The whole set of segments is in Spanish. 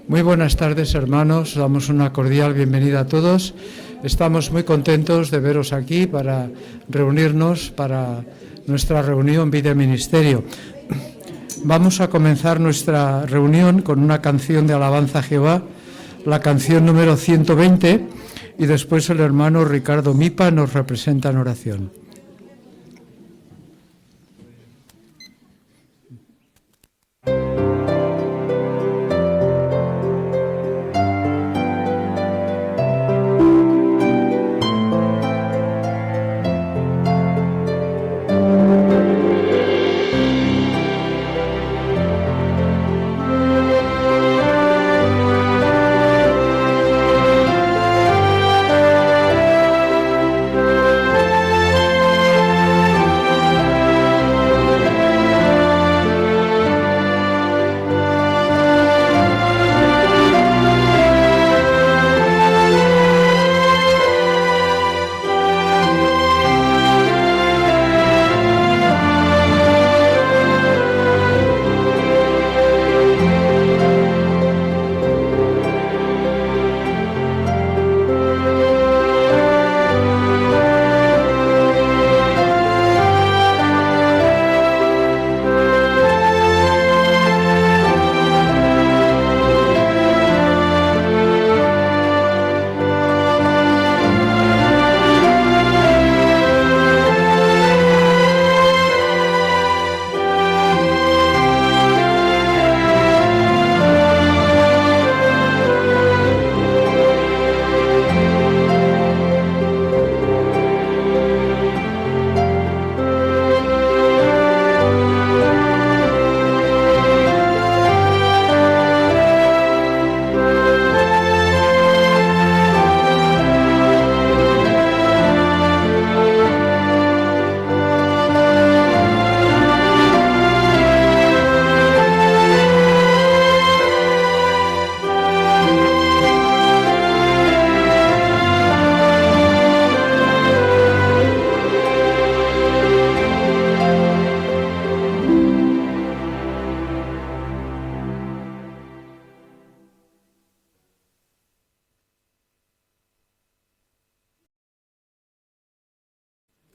Muy buenas tardes, hermanos. Damos una cordial bienvenida a todos. Estamos muy contentos de veros aquí para reunirnos para nuestra reunión Vida y Ministerio. Vamos a comenzar nuestra reunión con una canción de alabanza a Jehová, la canción número 120, y después el hermano Ricardo Mipa nos representa en oración.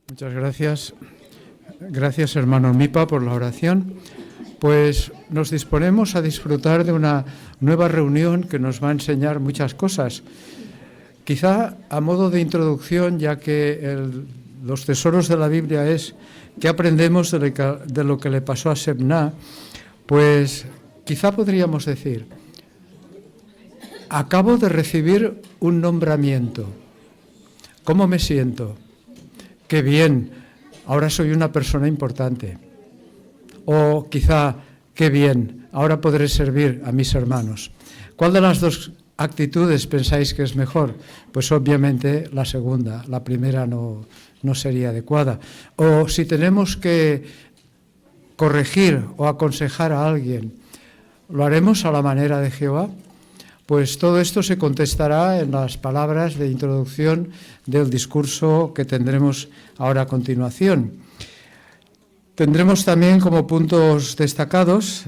Muchas gracias. Gracias, hermano Mipa, por la oración. Pues nos disponemos a disfrutar de una nueva reunión que nos va a enseñar muchas cosas. Quizá a modo de introducción, ya que los tesoros de la Biblia es ¿qué aprendemos de lo que le pasó a Sebna? Pues quizá podríamos decir, acabo de recibir un nombramiento. ¿Cómo me siento? Qué bien, ahora soy una persona importante. O quizá, qué bien, ahora podré servir a mis hermanos. ¿Cuál de las dos actitudes pensáis que es mejor? Pues obviamente la segunda, la primera no sería adecuada. O si tenemos que corregir o aconsejar a alguien, ¿lo haremos a la manera de Jehová? Pues todo esto se contestará en las palabras de introducción del discurso que tendremos ahora a continuación. Tendremos también como puntos destacados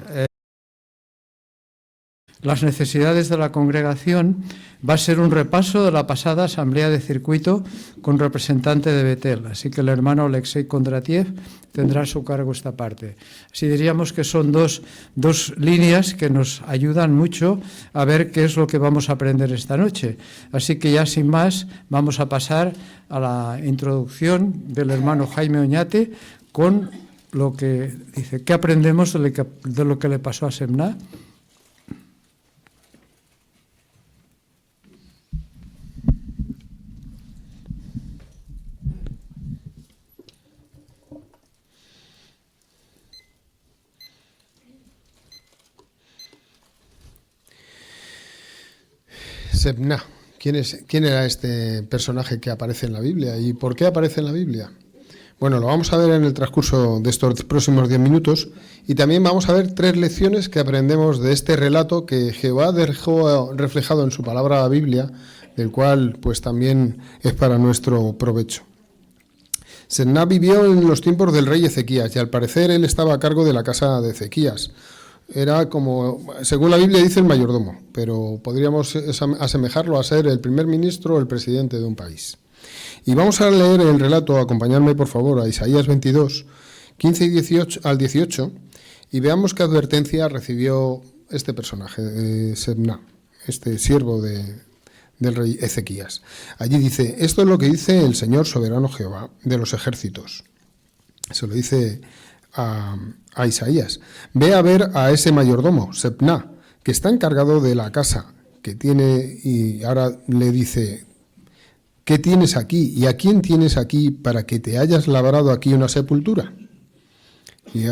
las necesidades de la congregación. Va a ser un repaso de la pasada asamblea de circuito con representante de Betel. Así que el hermano Alexei Kondratiev tendrá a su cargo esta parte. Así diríamos que son dos líneas que nos ayudan mucho a ver qué es lo que vamos a aprender esta noche. Así que ya sin más vamos a pasar a la introducción del hermano Jaime Oñate con lo que dice, ¿qué aprendemos de lo que le pasó a Sebna? Sebna. ¿Quién era este personaje que aparece en la Biblia y por qué aparece en la Biblia? Bueno, lo vamos a ver en el transcurso de estos próximos 10 minutos y también vamos a ver 3 lecciones que aprendemos de este relato que Jehová dejó reflejado en su palabra, la Biblia, del cual pues también es para nuestro provecho. Sebna vivió en los tiempos del rey Ezequías y al parecer él estaba a cargo de la casa de Ezequías. era como, según la Biblia dice, el mayordomo, pero podríamos asemejarlo a ser el primer ministro o el presidente de un país. Y vamos a leer el relato, acompañadme por favor a Isaías 22, 15 y 18, al 18, y veamos qué advertencia recibió este personaje, Sebna, este siervo del rey Ezequías. Allí dice: esto es lo que dice el Señor soberano Jehová de los ejércitos. Se lo dice a Isaías: ve a ver a ese mayordomo, Sebna, que está encargado de la casa que tiene, y ahora le dice: ¿qué tienes aquí? ¿Y a quién tienes aquí para que te hayas labrado aquí una sepultura? Y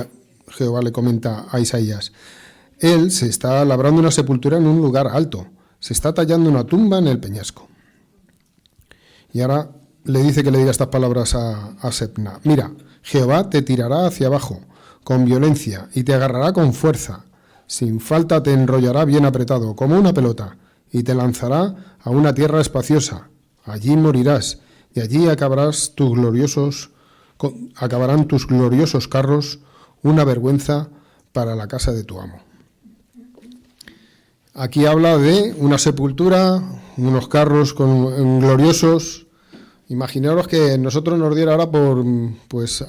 Jehová le comenta a Isaías: él se está labrando una sepultura en un lugar alto, se está tallando una tumba en el peñasco. Y ahora le dice que le diga estas palabras a Sebna: mira, Jehová te tirará hacia abajo con violencia y te agarrará con fuerza. Sin falta te enrollará bien apretado, como una pelota, y te lanzará a una tierra espaciosa. Allí morirás, y allí acabarán tus gloriosos carros, una vergüenza para la casa de tu amo. Aquí habla de una sepultura, unos carros gloriosos. Imaginaros que nosotros nos diera ahora por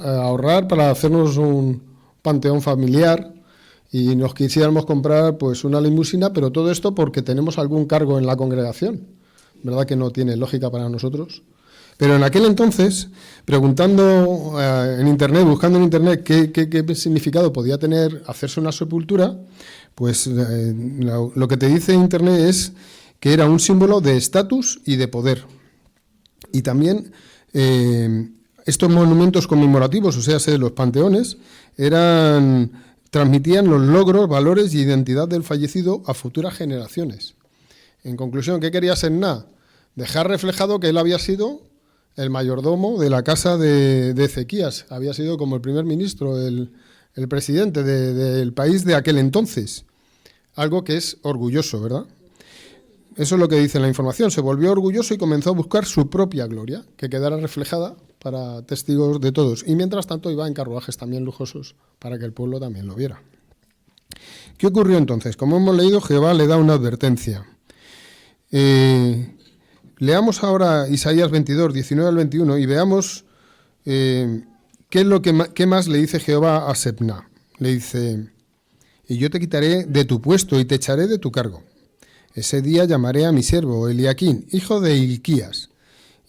ahorrar para hacernos un panteón familiar y nos quisiéramos comprar pues una limusina, pero todo esto porque tenemos algún cargo en la congregación. ¿Verdad que no tiene lógica para nosotros? Pero en aquel entonces, preguntando en Internet, buscando en Internet qué significado podía tener hacerse una sepultura, pues lo que te dice Internet es que era un símbolo de estatus y de poder. Y también estos monumentos conmemorativos, o sea, los panteones, transmitían los logros, valores y identidad del fallecido a futuras generaciones. En conclusión, ¿qué quería Sebna? Dejar reflejado que él había sido el mayordomo de la casa de Ezequías, había sido como el primer ministro, el presidente del país de aquel entonces. Algo que es orgulloso, ¿verdad? Eso es lo que dice la información. Se volvió orgulloso y comenzó a buscar su propia gloria, que quedara reflejada para testigos de todos. Y mientras tanto iba en carruajes también lujosos para que el pueblo también lo viera. ¿Qué ocurrió entonces? Como hemos leído, Jehová le da una advertencia. Leamos ahora Isaías 22, 19 al 21 y veamos qué más le dice Jehová a Sebna. Le dice: y yo te quitaré de tu puesto y te echaré de tu cargo. Ese día llamaré a mi siervo Eliaquín, hijo de Hilquías,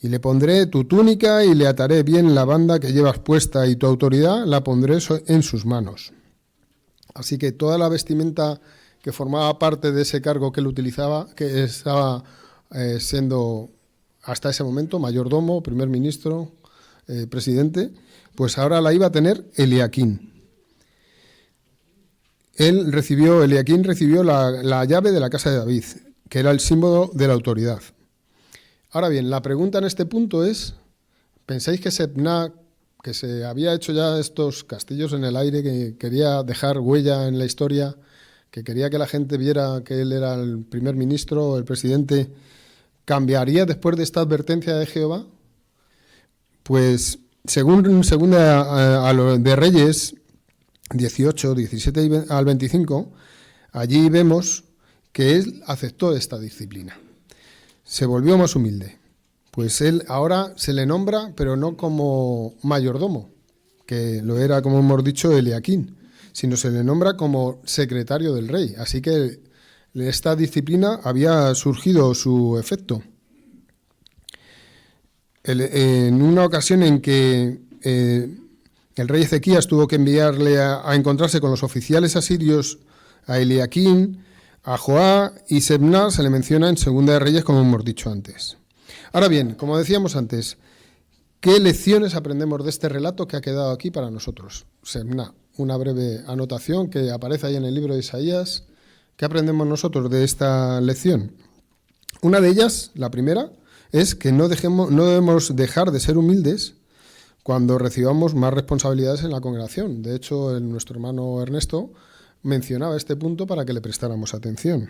y le pondré tu túnica y le ataré bien la banda que llevas puesta, y tu autoridad la pondré en sus manos. Así que toda la vestimenta que formaba parte de ese cargo que él utilizaba, que estaba siendo hasta ese momento mayordomo, primer ministro, presidente, pues ahora la iba a tener Eliaquín. Eliaquín recibió la llave de la casa de David, que era el símbolo de la autoridad. Ahora bien, la pregunta en este punto es: ¿pensáis que Sebna, que se había hecho ya estos castillos en el aire, que quería dejar huella en la historia, que quería que la gente viera que él era el primer ministro o el presidente, cambiaría después de esta advertencia de Jehová? Pues según de Reyes 18, 17 al 25, allí vemos que él aceptó esta disciplina. Se volvió más humilde. Pues él ahora se le nombra, pero no como mayordomo, que lo era, como hemos dicho, Eliaquín, sino se le nombra como secretario del rey. Así que esta disciplina había surgido su efecto. En una ocasión en que el rey Ezequías tuvo que enviarle a encontrarse con los oficiales asirios, a Eliaquín, a Joá y Sebna, se le menciona en Segunda de Reyes, como hemos dicho antes. Ahora bien, como decíamos antes, ¿qué lecciones aprendemos de este relato que ha quedado aquí para nosotros? Sebna, una breve anotación que aparece ahí en el libro de Isaías. ¿Qué aprendemos nosotros de esta lección? Una de ellas, la primera, es que no debemos dejar de ser humildes cuando recibamos más responsabilidades en la congregación. De hecho, nuestro hermano Ernesto mencionaba este punto para que le prestáramos atención.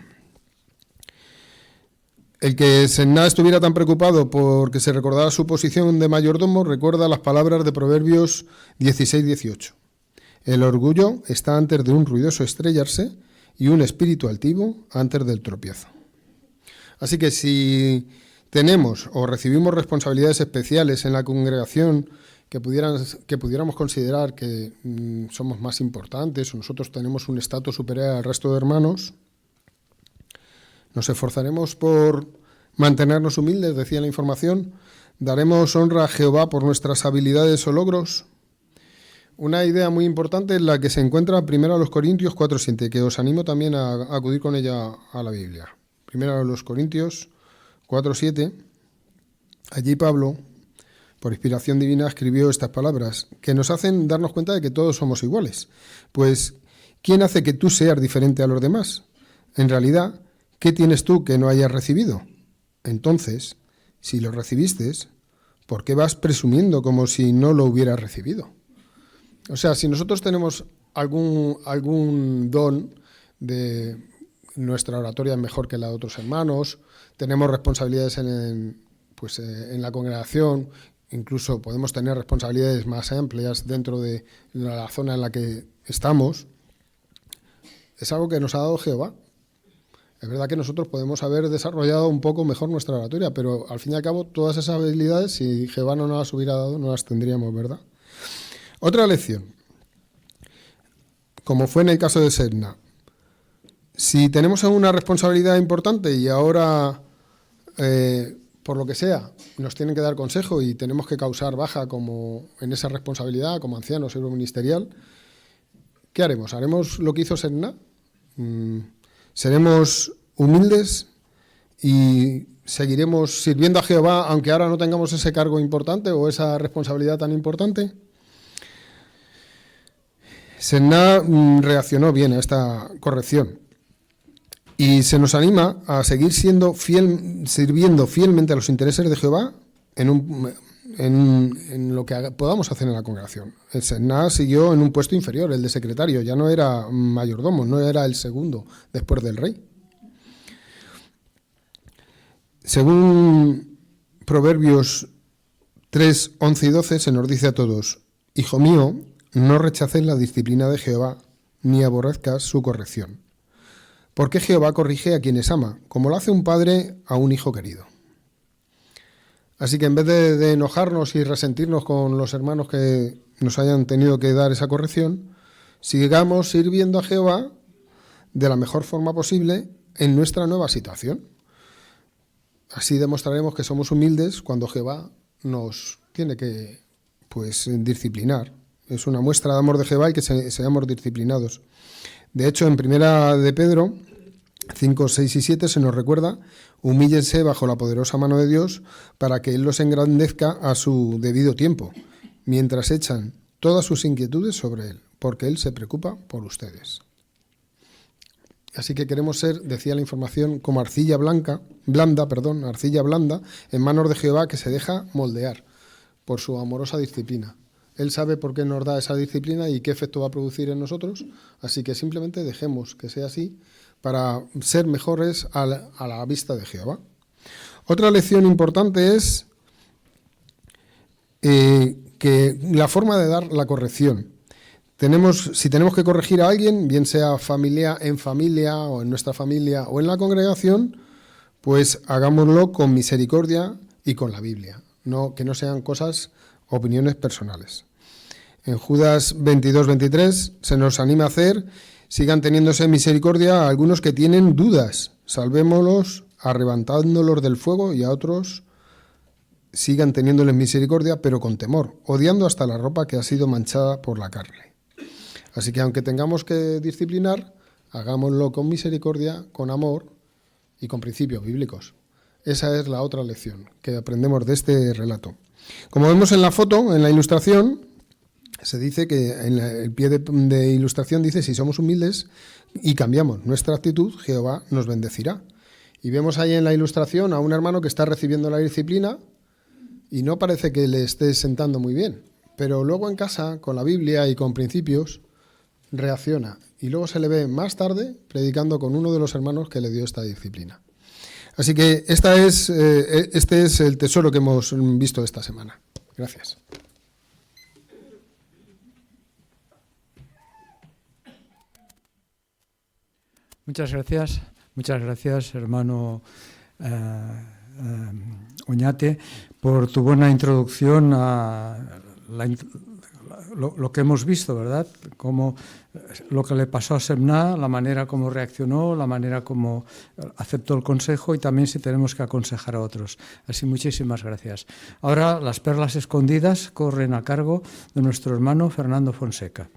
El que Sebna estuviera tan preocupado porque se recordara su posición de mayordomo recuerda las palabras de Proverbios 16-18. El orgullo está antes de un ruidoso estrellarse y un espíritu altivo antes del tropiezo. Así que si tenemos o recibimos responsabilidades especiales en la congregación que pudiéramos considerar que somos más importantes o nosotros tenemos un estatus superior al resto de hermanos, nos esforzaremos por mantenernos humildes, decía la información, daremos honra a Jehová por nuestras habilidades o logros. Una idea muy importante es la que se encuentra primero a los Corintios 4:7, que os animo también a acudir con ella a la Biblia. Primero a los Corintios 4:7, allí Pablo, por inspiración divina, escribió estas palabras, que nos hacen darnos cuenta de que todos somos iguales. Pues, ¿quién hace que tú seas diferente a los demás? En realidad, ¿qué tienes tú que no hayas recibido? Entonces, si lo recibiste, ¿por qué vas presumiendo como si no lo hubieras recibido? O sea, si nosotros tenemos algún don de nuestra oratoria es mejor que la de otros hermanos, tenemos responsabilidades en la congregación, incluso podemos tener responsabilidades más amplias dentro de la zona en la que estamos, es algo que nos ha dado Jehová. Es verdad que nosotros podemos haber desarrollado un poco mejor nuestra oratoria, pero al fin y al cabo todas esas habilidades, si Jehová no nos las hubiera dado, no las tendríamos, ¿verdad? Otra lección, como fue en el caso de Sedna. Si tenemos una responsabilidad importante y ahora, por lo que sea, nos tienen que dar consejo y tenemos que causar baja como en esa responsabilidad, como ancianos, siervo ministerial, ¿qué haremos? ¿Haremos lo que hizo Sedna? ¿Seremos humildes y seguiremos sirviendo a Jehová aunque ahora no tengamos ese cargo importante o esa responsabilidad tan importante? Sedna reaccionó bien a esta corrección y se nos anima a seguir sirviendo fielmente a los intereses de Jehová en lo que podamos hacer en la congregación. El Sedna siguió en un puesto inferior, el de secretario, ya no era mayordomo, no era el segundo después del rey. Según Proverbios 3, 11 y 12 se nos dice a todos: Hijo mío, no rechaces la disciplina de Jehová, ni aborrezcas su corrección. Porque Jehová corrige a quienes ama, como lo hace un padre a un hijo querido. Así que en vez de enojarnos y resentirnos con los hermanos que nos hayan tenido que dar esa corrección, sigamos sirviendo a Jehová de la mejor forma posible en nuestra nueva situación. Así demostraremos que somos humildes cuando Jehová nos tiene que disciplinar. Es una muestra de amor de Jehová y que seamos disciplinados. De hecho, en primera de Pedro 5, 6 y 7 se nos recuerda: humíllense bajo la poderosa mano de Dios para que Él los engrandezca a su debido tiempo, mientras echan todas sus inquietudes sobre Él, porque Él se preocupa por ustedes. Así que queremos ser, decía la información, como arcilla blanda en manos de Jehová, que se deja moldear por su amorosa disciplina. Él sabe por qué nos da esa disciplina y qué efecto va a producir en nosotros, así que simplemente dejemos que sea así para ser mejores a la vista de Jehová. Otra lección importante es que la forma de dar la corrección. Si tenemos que corregir a alguien, bien sea en familia o en nuestra familia o en la congregación, pues hagámoslo con misericordia y con la Biblia, que no sean opiniones personales. En Judas 22, 23 se nos anima a sigan teniéndose misericordia a algunos que tienen dudas, salvémoslos arrebatándolos del fuego, y a otros sigan teniéndoles misericordia, pero con temor, odiando hasta la ropa que ha sido manchada por la carne. Así que aunque tengamos que disciplinar, hagámoslo con misericordia, con amor y con principios bíblicos. Esa es la otra lección que aprendemos de este relato. Como vemos en la foto, en la ilustración, se dice que en el pie de ilustración dice: si somos humildes y cambiamos nuestra actitud, Jehová nos bendecirá. Y vemos ahí en la ilustración a un hermano que está recibiendo la disciplina y no parece que le esté sentando muy bien, pero luego en casa, con la Biblia y con principios, reacciona. Y luego se le ve más tarde predicando con uno de los hermanos que le dio esta disciplina. Así que este es el tesoro que hemos visto esta semana. Gracias. Muchas gracias, hermano Oñate, por tu buena introducción a lo que hemos visto, ¿verdad? Como lo que le pasó a Semná, la manera como reaccionó, la manera como aceptó el consejo y también si tenemos que aconsejar a otros. Así, muchísimas gracias. Ahora las perlas escondidas corren a cargo de nuestro hermano Fernando Fonseca.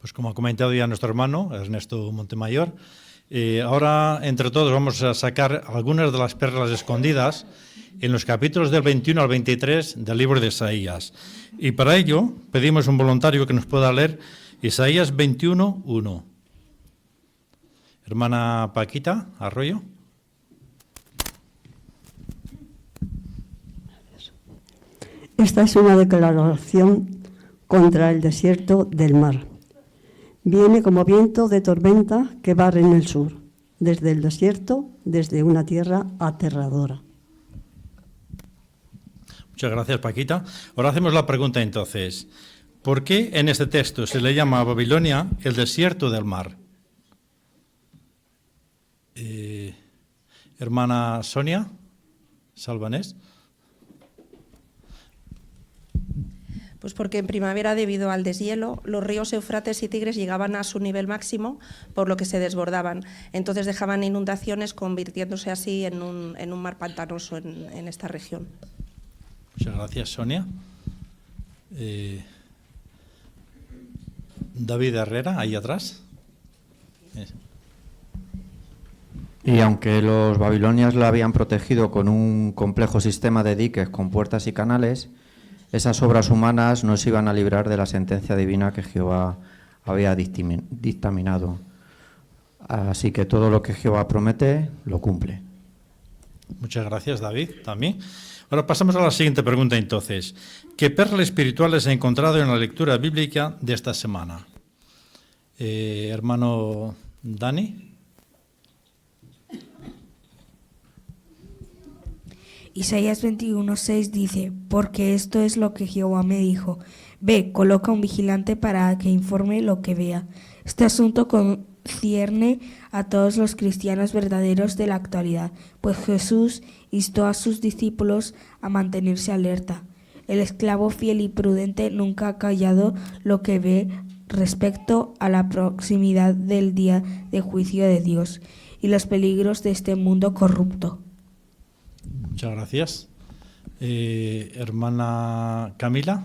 Pues como ha comentado ya nuestro hermano, Ernesto Montemayor, ahora entre todos vamos a sacar algunas de las perlas escondidas en los capítulos del 21 al 23 del libro de Isaías. Y para ello pedimos un voluntario que nos pueda leer Isaías 21:1. Hermana Paquita Arroyo. Esta es una declaración contra el desierto del mar. Viene como viento de tormenta que barre en el sur, desde el desierto, desde una tierra aterradora. Muchas gracias, Paquita. Ahora hacemos la pregunta entonces. ¿Por qué en este texto se le llama a Babilonia el desierto del mar? Hermana Sonia Salvanés. Pues porque en primavera, debido al deshielo, los ríos Eufrates y Tigres llegaban a su nivel máximo, por lo que se desbordaban. Entonces dejaban inundaciones, convirtiéndose así en un mar pantanoso en esta región. Muchas gracias, Sonia. David Herrera, ahí atrás. Y aunque los babilonios la habían protegido con un complejo sistema de diques con puertas y canales, esas obras humanas no se iban a librar de la sentencia divina que Jehová había dictaminado. Así que todo lo que Jehová promete, lo cumple. Muchas gracias, David, también. Ahora pasamos a la siguiente pregunta entonces. ¿Qué perlas espirituales he encontrado en la lectura bíblica de esta semana? Hermano Dani. Isaías 21:6 dice, porque esto es lo que Jehová me dijo, ve, coloca un vigilante para que informe lo que vea. Este asunto concierne a todos los cristianos verdaderos de la actualidad, pues Jesús instó a sus discípulos a mantenerse alerta. El esclavo fiel y prudente nunca ha callado lo que ve respecto a la proximidad del día de juicio de Dios y los peligros de este mundo corrupto. Muchas gracias. Hermana Camila.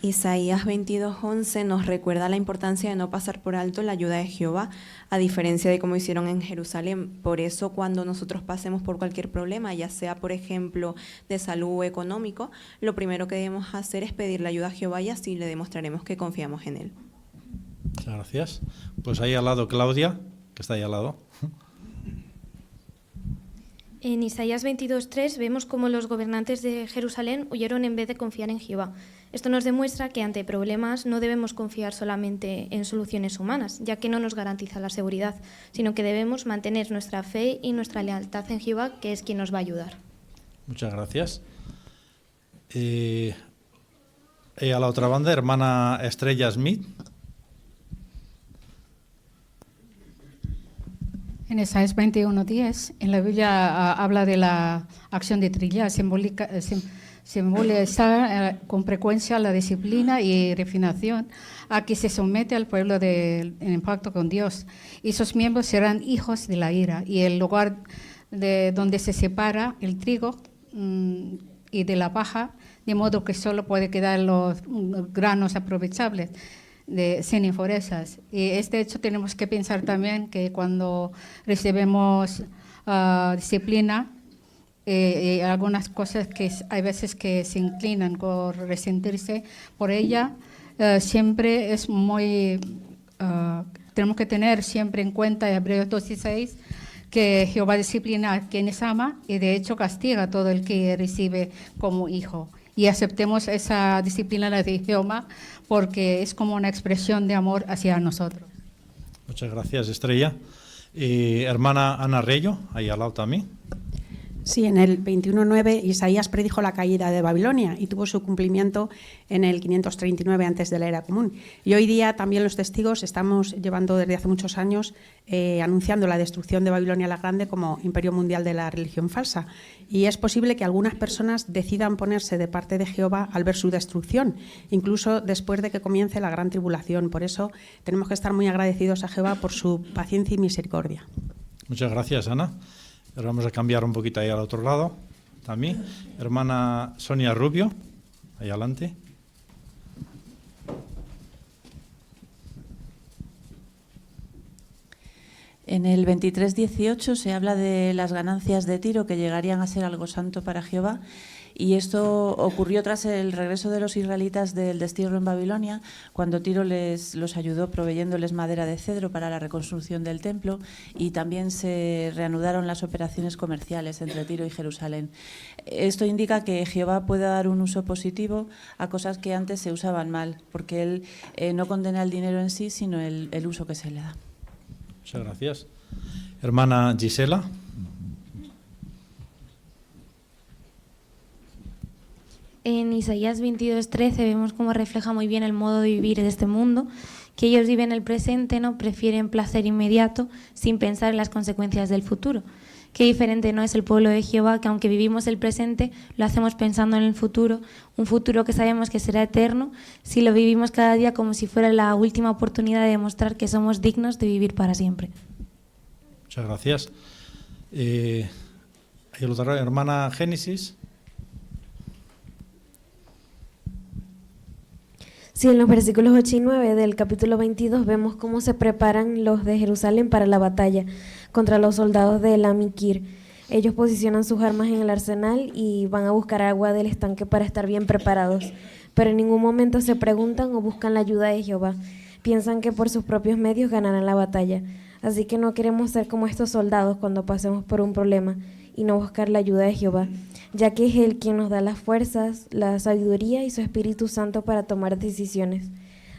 Isaías 22:11 nos recuerda la importancia de no pasar por alto la ayuda de Jehová, a diferencia de como hicieron en Jerusalén. Por eso, cuando nosotros pasemos por cualquier problema, ya sea, por ejemplo, de salud o económico, lo primero que debemos hacer es pedir la ayuda a Jehová y así le demostraremos que confiamos en Él. Muchas gracias. Pues ahí al lado Claudia, que está ahí al lado. En Isaías 22:3 vemos cómo los gobernantes de Jerusalén huyeron en vez de confiar en Jehová. Esto nos demuestra que ante problemas no debemos confiar solamente en soluciones humanas, ya que no nos garantiza la seguridad, sino que debemos mantener nuestra fe y nuestra lealtad en Jehová, que es quien nos va a ayudar. Muchas gracias. A la otra banda, hermana Estrella Smith. En Isaías 21:10, en la Biblia habla de la acción de trillar, simboliza con frecuencia la disciplina y refinación a que se somete al pueblo en pacto con Dios. Y sus miembros serán hijos de la ira, y el lugar de donde se separa el trigo y de la paja, de modo que solo puede quedar los granos aprovechables, sin impurezas. Y este hecho tenemos que pensar también que cuando recibimos disciplina, algunas cosas que hay veces que se inclinan por resentirse por ella, siempre es muy, tenemos que tener siempre en cuenta Hebreos 2:6, que Jehová disciplina a quienes ama y de hecho castiga a todo el que recibe como hijo. Y aceptemos esa disciplina de Jehová porque es como una expresión de amor hacia nosotros. Muchas gracias, Estrella. Hermana Ana Reyo, ahí al lado también. Sí, en el 21:9 Isaías predijo la caída de Babilonia y tuvo su cumplimiento en el 539 antes de la era común. Y hoy día también los testigos estamos llevando desde hace muchos años anunciando la destrucción de Babilonia la Grande como imperio mundial de la religión falsa. Y es posible que algunas personas decidan ponerse de parte de Jehová al ver su destrucción, incluso después de que comience la gran tribulación. Por eso tenemos que estar muy agradecidos a Jehová por su paciencia y misericordia. Muchas gracias, Ana. Ahora vamos a cambiar un poquito ahí al otro lado también. Hermana Sonia Rubio, ahí adelante. En el 23:18 se habla de las ganancias de Tiro que llegarían a ser algo santo para Jehová. Y esto ocurrió tras el regreso de los israelitas del destierro en Babilonia, cuando Tiro los ayudó proveyéndoles madera de cedro para la reconstrucción del templo, y también se reanudaron las operaciones comerciales entre Tiro y Jerusalén. Esto indica que Jehová puede dar un uso positivo a cosas que antes se usaban mal, porque Él no condena el dinero en sí, sino el uso que se le da. Muchas gracias. Hermana Gisela. En Isaías 22:13 vemos cómo refleja muy bien el modo de vivir de este mundo, que ellos viven el presente, ¿no? Prefieren placer inmediato sin pensar en las consecuencias del futuro. Qué diferente no es el pueblo de Jehová, que aunque vivimos el presente, lo hacemos pensando en el futuro, un futuro que sabemos que será eterno, si lo vivimos cada día como si fuera la última oportunidad de demostrar que somos dignos de vivir para siempre. Muchas gracias. Hay otra hermana Génesis. Sí, en los versículos 8 y 9 del capítulo 22 vemos cómo se preparan los de Jerusalén para la batalla contra los soldados de Elam y Kir. Ellos posicionan sus armas en el arsenal y van a buscar agua del estanque para estar bien preparados, pero en ningún momento se preguntan o buscan la ayuda de Jehová. Piensan que por sus propios medios ganarán la batalla. Así que no queremos ser como estos soldados cuando pasemos por un problema y no buscar la ayuda de Jehová, ya que es Él quien nos da las fuerzas, la sabiduría y su Espíritu Santo para tomar decisiones.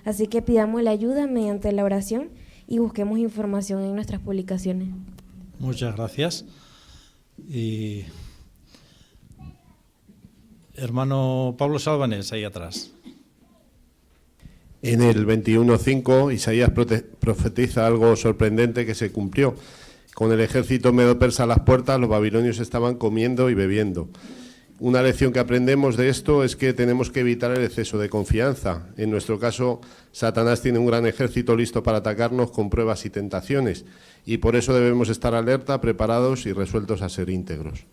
Así que pidamos la ayuda mediante la oración y busquemos información en nuestras publicaciones. Muchas gracias. Y hermano Pablo Salvanés, ahí atrás. En el 21:5 Isaías profetiza algo sorprendente que se cumplió. Con el ejército medo-persa a las puertas, los babilonios estaban comiendo y bebiendo. Una lección que aprendemos de esto es que tenemos que evitar el exceso de confianza. En nuestro caso, Satanás tiene un gran ejército listo para atacarnos con pruebas y tentaciones, y por eso debemos estar alerta, preparados y resueltos a ser íntegros.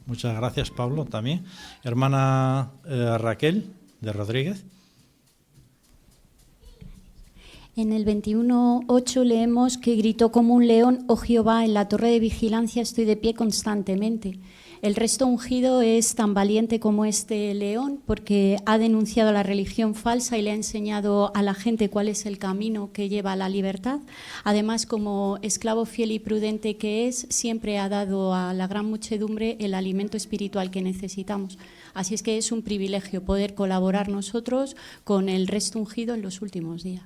Muchas gracias, Pablo, también. Hermana Raquel de Rodríguez. En el 21:8 leemos que gritó como un león: oh Jehová, en la torre de vigilancia estoy de pie constantemente. El resto ungido es tan valiente como este león porque ha denunciado la religión falsa y le ha enseñado a la gente cuál es el camino que lleva a la libertad. Además, como esclavo fiel y prudente que es, siempre ha dado a la gran muchedumbre el alimento espiritual que necesitamos. Así es que es un privilegio poder colaborar nosotros con el resto ungido en los últimos días.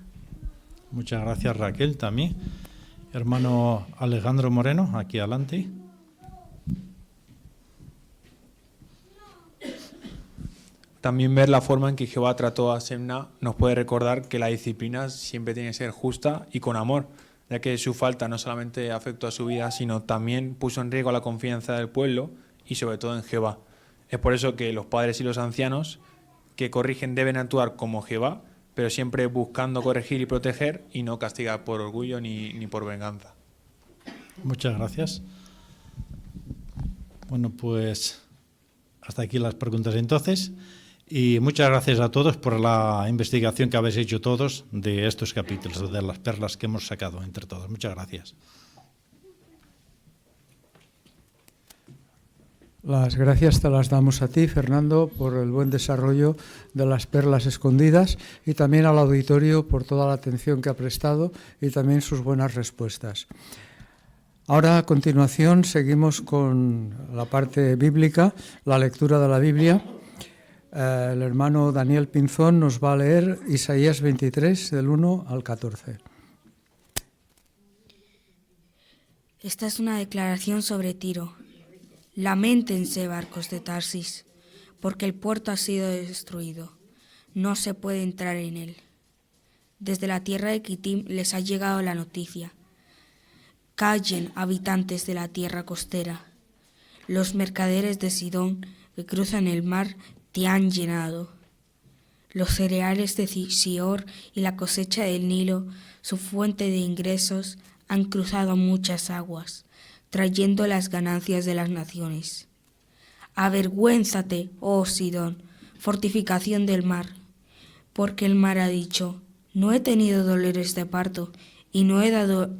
Muchas gracias, Raquel, también. Hermano Alejandro Moreno, aquí adelante. También ver la forma en que Jehová trató a Semna nos puede recordar que la disciplina siempre tiene que ser justa y con amor, ya que su falta no solamente afectó a su vida, sino también puso en riesgo la confianza del pueblo y sobre todo en Jehová. Es por eso que los padres y los ancianos que corrigen deben actuar como Jehová, pero siempre buscando corregir y proteger y no castigar por orgullo ni por venganza. Muchas gracias. Bueno, pues hasta aquí las preguntas entonces. Y muchas gracias a todos por la investigación que habéis hecho todos de estos capítulos, de las perlas que hemos sacado entre todos. Muchas gracias. Las gracias te las damos a ti, Fernando, por el buen desarrollo de las perlas escondidas y también al auditorio por toda la atención que ha prestado y también sus buenas respuestas. Ahora, a continuación, seguimos con la parte bíblica, la lectura de la Biblia. El hermano Daniel Pinzón nos va a leer Isaías 23, del 1 al 14. Esta es una declaración sobre Tiro. Lamentense, barcos de Tarsis, porque el puerto ha sido destruido. No se puede entrar en él. Desde la tierra de Kitim les ha llegado la noticia. Callen, habitantes de la tierra costera. Los mercaderes de Sidón que cruzan el mar te han llenado. Los cereales de Sior y la cosecha del Nilo, su fuente de ingresos, han cruzado muchas aguas, trayendo las ganancias de las naciones. Avergüénzate, oh Sidón, fortificación del mar, porque el mar ha dicho: no he tenido dolores de parto y no he dado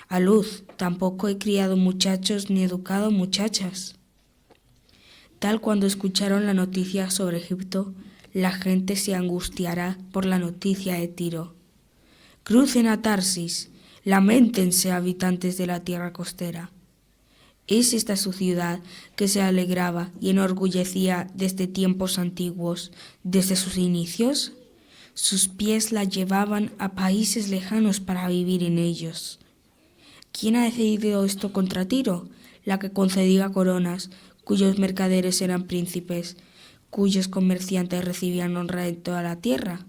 a luz, tampoco he criado muchachos ni educado muchachas. Tal cuando escucharon la noticia sobre Egipto, la gente se angustiará por la noticia de Tiro. Crucen a Tarsis, lamentense, habitantes de la tierra costera. ¿Es esta su ciudad que se alegraba y enorgullecía desde tiempos antiguos, desde sus inicios? Sus pies la llevaban a países lejanos para vivir en ellos. ¿Quién ha decidido esto contra Tiro? La que concedía coronas, cuyos mercaderes eran príncipes, cuyos comerciantes recibían honra en toda la tierra.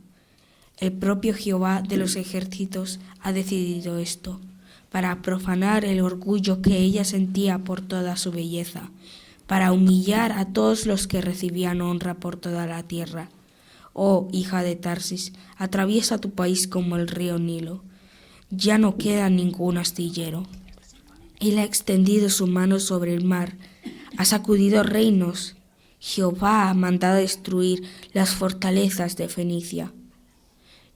El propio Jehová de los ejércitos ha decidido esto, para profanar el orgullo que ella sentía por toda su belleza, para humillar a todos los que recibían honra por toda la tierra. Oh, hija de Tarsis, atraviesa tu país como el río Nilo. Ya no queda ningún astillero. Él ha extendido su mano sobre el mar, ha sacudido reinos. Jehová ha mandado destruir las fortalezas de Fenicia.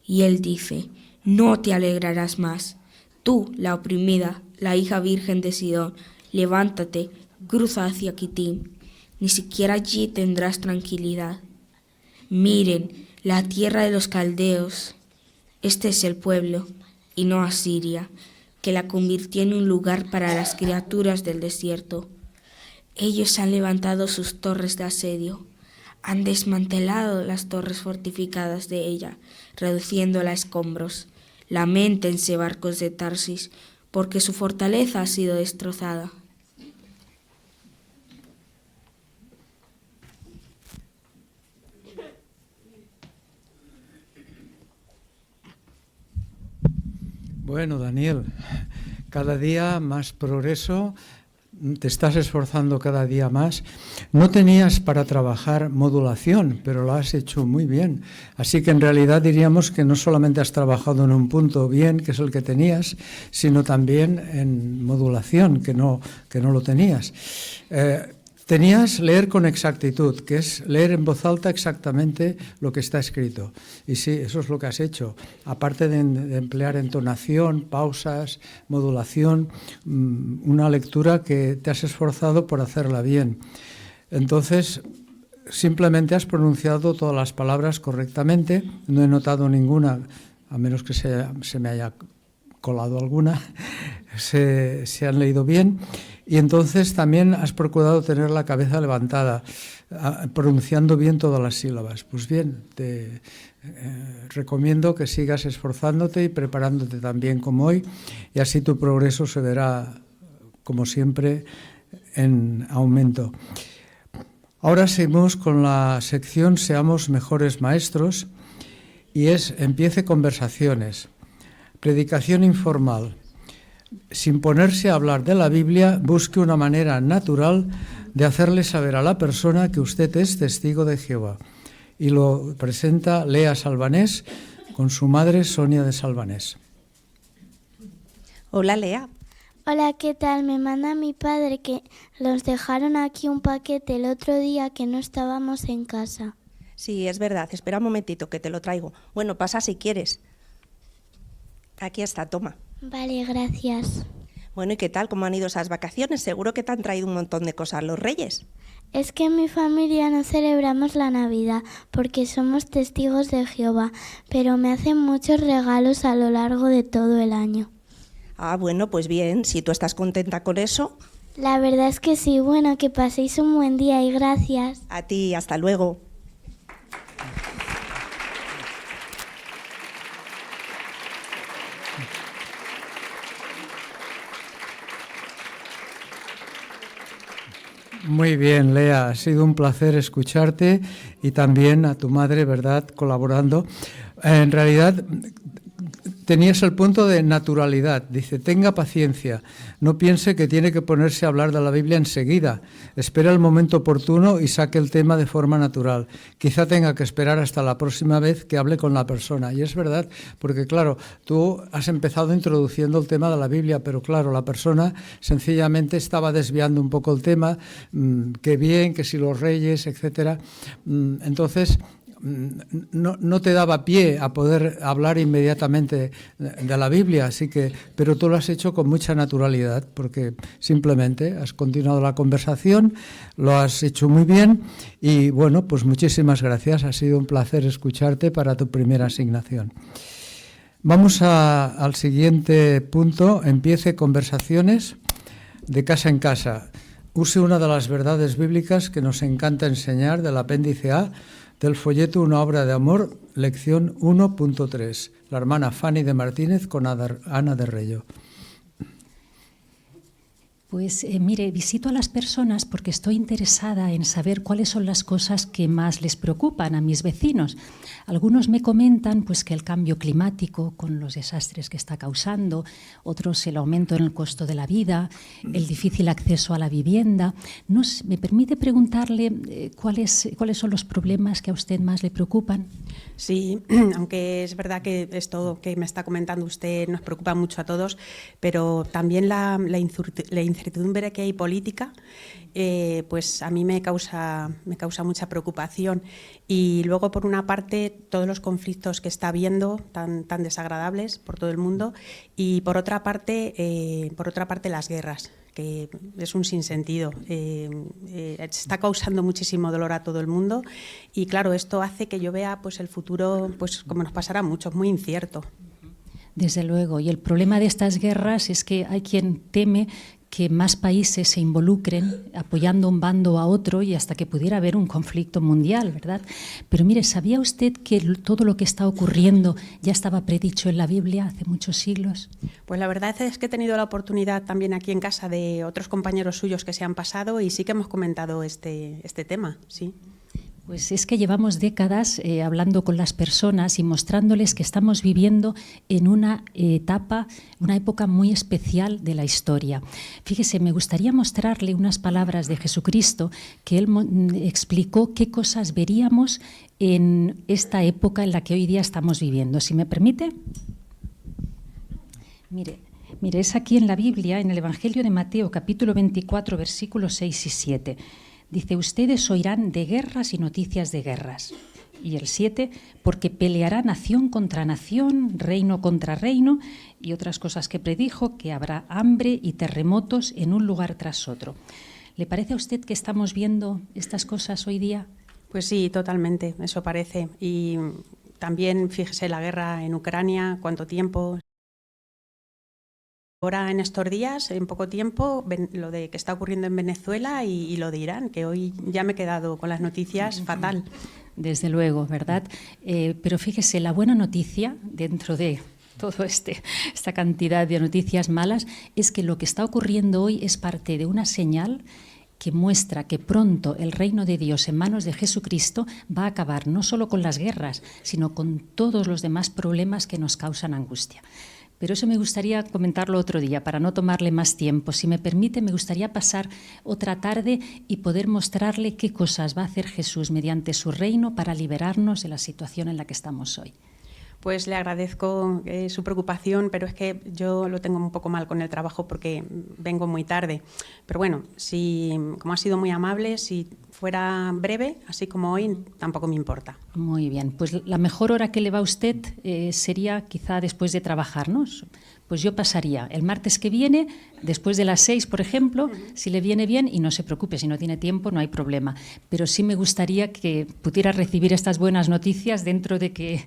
Y él dice: no te alegrarás más. Tú, la oprimida, la hija virgen de Sidón, levántate, cruza hacia Kitim. Ni siquiera allí tendrás tranquilidad. Miren, la tierra de los caldeos. Este es el pueblo, y no Asiria, que la convirtió en un lugar para las criaturas del desierto. Ellos han levantado sus torres de asedio, han desmantelado las torres fortificadas de ella, reduciéndola a escombros. Lamentense, barcos de Tarsis, porque su fortaleza ha sido destrozada. Bueno, Daniel, cada día más progreso, te estás esforzando cada día más. No tenías para trabajar modulación, pero lo has hecho muy bien. Así que en realidad diríamos que no solamente has trabajado en un punto bien, que es el que tenías, sino también en modulación, que no lo tenías. Tenías leer con exactitud, que es leer en voz alta exactamente lo que está escrito. Y sí, eso es lo que has hecho. Aparte de emplear entonación, pausas, modulación, una lectura que te has esforzado por hacerla bien. Entonces, simplemente has pronunciado todas las palabras correctamente. No he notado ninguna, a menos que se me haya colado alguna, se han leído bien. Y entonces también has procurado tener la cabeza levantada, pronunciando bien todas las sílabas. Pues bien, te recomiendo que sigas esforzándote y preparándote tan bien como hoy, y así tu progreso se verá, como siempre, en aumento. Ahora seguimos con la sección Seamos mejores maestros, y empiece conversaciones, predicación informal. Sin ponerse a hablar de la Biblia, busque una manera natural de hacerle saber a la persona que usted es testigo de Jehová. Y lo presenta Lea Salvanés con su madre Sonia de Salvanés. Hola, Lea. Hola, ¿qué tal? Me manda mi padre que nos dejaron aquí un paquete el otro día que no estábamos en casa. Sí, es verdad. Espera un momentito que te lo traigo. Bueno, pasa si quieres. Aquí está, toma. Vale, gracias. Bueno, ¿y qué tal? ¿Cómo han ido esas vacaciones? Seguro que te han traído un montón de cosas los Reyes. Es que en mi familia no celebramos la Navidad porque somos testigos de Jehová, pero me hacen muchos regalos a lo largo de todo el año. Ah, bueno, pues bien, si tú estás contenta con eso. La verdad es que sí. Bueno, que paséis un buen día y gracias. A ti, hasta luego. Muy bien, Lea, ha sido un placer escucharte y también a tu madre, ¿verdad?, colaborando. En realidad tenías el punto de naturalidad. Dice, tenga paciencia, no piense que tiene que ponerse a hablar de la Biblia enseguida. Espera el momento oportuno y saque el tema de forma natural. Quizá tenga que esperar hasta la próxima vez que hable con la persona. Y es verdad, porque claro, tú has empezado introduciendo el tema de la Biblia, pero claro, la persona sencillamente estaba desviando un poco el tema, que bien, que si los reyes, etcétera. Entonces, no te daba pie a poder hablar inmediatamente de la Biblia, así que, pero tú lo has hecho con mucha naturalidad, porque simplemente has continuado la conversación, lo has hecho muy bien y bueno, pues muchísimas gracias, ha sido un placer escucharte para tu primera asignación. Vamos al siguiente punto, empiece conversaciones de casa en casa. Use una de las verdades bíblicas que nos encanta enseñar del apéndice A del folleto Una obra de amor, lección 1.3. La hermana Fanny de Martínez con Ana de Rello. Pues mire, visito a las personas porque estoy interesada en saber cuáles son las cosas que más les preocupan a mis vecinos. Algunos me comentan pues que el cambio climático con los desastres que está causando, otros el aumento en el costo de la vida, el difícil acceso a la vivienda. ¿Me permite preguntarle cuáles son los problemas que a usted más le preocupan? Sí, aunque es verdad que esto que me está comentando usted nos preocupa mucho a todos, pero también la incertidumbre que hay política, pues a mí me causa mucha preocupación. Y luego, por una parte, todos los conflictos que está habiendo tan desagradables por todo el mundo, y por otra parte las guerras, que es un sinsentido. Está causando muchísimo dolor a todo el mundo y claro, esto hace que yo vea pues el futuro, pues como nos pasará a muchos, muy incierto. Desde luego, y el problema de estas guerras es que hay quien teme que más países se involucren apoyando un bando a otro y hasta que pudiera haber un conflicto mundial, ¿verdad? Pero mire, ¿sabía usted que todo lo que está ocurriendo ya estaba predicho en la Biblia hace muchos siglos? Pues la verdad es que he tenido la oportunidad también aquí en casa de otros compañeros suyos que se han pasado y sí que hemos comentado este tema, sí. Pues es que llevamos décadas hablando con las personas y mostrándoles que estamos viviendo en una época muy especial de la historia. Fíjese, me gustaría mostrarle unas palabras de Jesucristo que él explicó qué cosas veríamos en esta época en la que hoy día estamos viviendo. Si me permite. Mire, es aquí en la Biblia, en el Evangelio de Mateo, capítulo 24, versículos 6 y 7. Dice, ustedes oirán de guerras y noticias de guerras. Y el 7, porque peleará nación contra nación, reino contra reino, y otras cosas que predijo, que habrá hambre y terremotos en un lugar tras otro. ¿Le parece a usted que estamos viendo estas cosas hoy día? Pues sí, totalmente, eso parece. Y también, fíjese, la guerra en Ucrania, cuánto tiempo. Ahora en estos días, en poco tiempo, lo de que está ocurriendo en Venezuela y lo de Irán, que hoy ya me he quedado con las noticias fatal. Desde luego, ¿verdad? Pero fíjese, la buena noticia dentro de toda esta cantidad de noticias malas es que lo que está ocurriendo hoy es parte de una señal que muestra que pronto el reino de Dios en manos de Jesucristo va a acabar no solo con las guerras, sino con todos los demás problemas que nos causan angustia. Pero eso me gustaría comentarlo otro día, para no tomarle más tiempo. Si me permite, me gustaría pasar otra tarde y poder mostrarle qué cosas va a hacer Jesús mediante su reino para liberarnos de la situación en la que estamos hoy. Pues le agradezco su preocupación, pero es que yo lo tengo un poco mal con el trabajo porque vengo muy tarde. Pero bueno, como ha sido muy amable, si fuera breve, así como hoy, tampoco me importa. Muy bien, pues la mejor hora que le va a usted sería quizá después de trabajar, ¿no? Pues yo pasaría el martes que viene, después de las 6, por ejemplo, si le viene bien, y no se preocupe, si no tiene tiempo no hay problema. Pero sí me gustaría que pudiera recibir estas buenas noticias dentro de que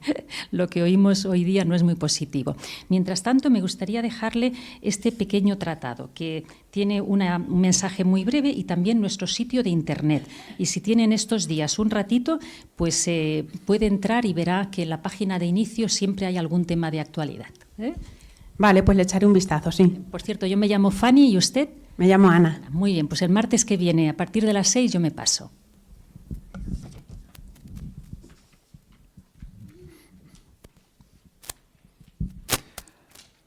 lo que oímos hoy día no es muy positivo. Mientras tanto, me gustaría dejarle este pequeño tratado que tiene un mensaje muy breve y también nuestro sitio de internet. Y si tienen estos días un ratito, pues puede entrar y verá que en la página de inicio siempre hay algún tema de actualidad. Vale, pues le echaré un vistazo, sí. Por cierto, yo me llamo Fanny, ¿y usted? Me llamo Ana. Muy bien, pues el martes que viene, a partir de las 6, yo me paso.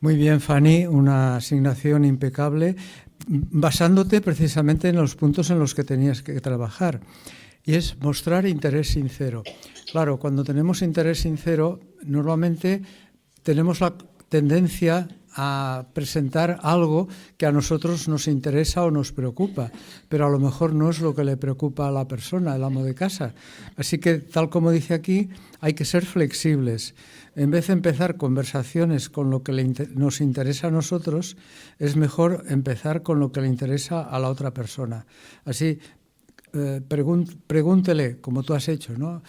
Muy bien, Fanny, una asignación impecable, basándote precisamente en los puntos en los que tenías que trabajar, y es mostrar interés sincero. Claro, cuando tenemos interés sincero, normalmente tenemos la tendencia a presentar algo que a nosotros nos interesa o nos preocupa, pero a lo mejor no es lo que le preocupa a la persona, el amo de casa. Así que, tal como dice aquí, hay que ser flexibles. En vez de empezar conversaciones con lo que nos interesa a nosotros, es mejor empezar con lo que le interesa a la otra persona. Así, pregúntele, como tú has hecho, ¿no?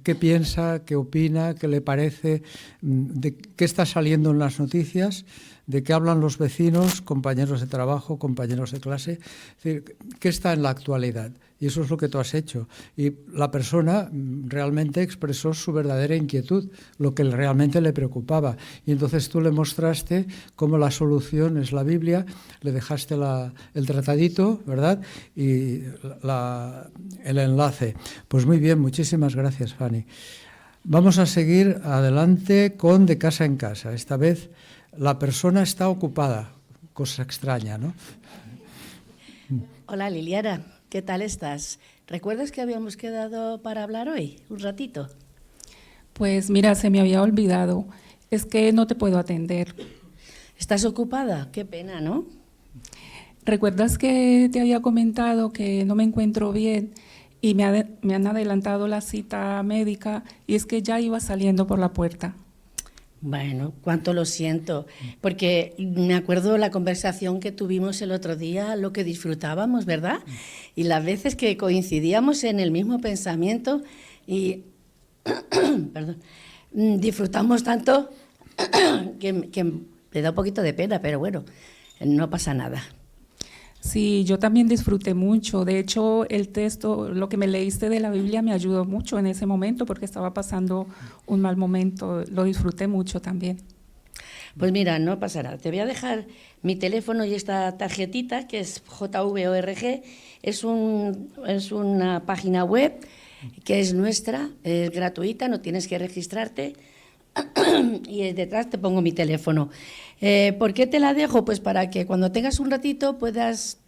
¿Qué piensa, qué opina, qué le parece, de qué está saliendo en las noticias, de qué hablan los vecinos, compañeros de trabajo, compañeros de clase? Es decir, ¿qué está en la actualidad? Y eso es lo que tú has hecho. Y la persona realmente expresó su verdadera inquietud, lo que realmente le preocupaba. Y entonces tú le mostraste cómo la solución es la Biblia, le dejaste el tratadito, ¿verdad? Y el enlace. Pues muy bien, muchísimas gracias, Fanny. Vamos a seguir adelante con De Casa en Casa. Esta vez la persona está ocupada, cosa extraña, ¿no? Hola, Liliana. ¿Qué tal estás? ¿Recuerdas que habíamos quedado para hablar hoy, un ratito? Pues mira, se me había olvidado. Es que no te puedo atender. ¿Estás ocupada? Qué pena, ¿no? ¿Recuerdas que te había comentado que no me encuentro bien y me han adelantado la cita médica y es que ya iba saliendo por la puerta? Bueno, cuánto lo siento, porque me acuerdo la conversación que tuvimos el otro día, lo que disfrutábamos, ¿verdad? Y las veces que coincidíamos en el mismo pensamiento y perdón, disfrutamos tanto que me da un poquito de pena, pero bueno, no pasa nada. Sí, yo también disfruté mucho. De hecho, el texto, lo que me leíste de la Biblia me ayudó mucho en ese momento porque estaba pasando un mal momento. Lo disfruté mucho también. Pues mira, no pasa nada. Te voy a dejar mi teléfono y esta tarjetita que es JVORG. Es una página web que es nuestra, es gratuita, no tienes que registrarte. Y detrás te pongo mi teléfono. ¿Por qué te la dejo? Pues para que cuando tengas un ratito puedas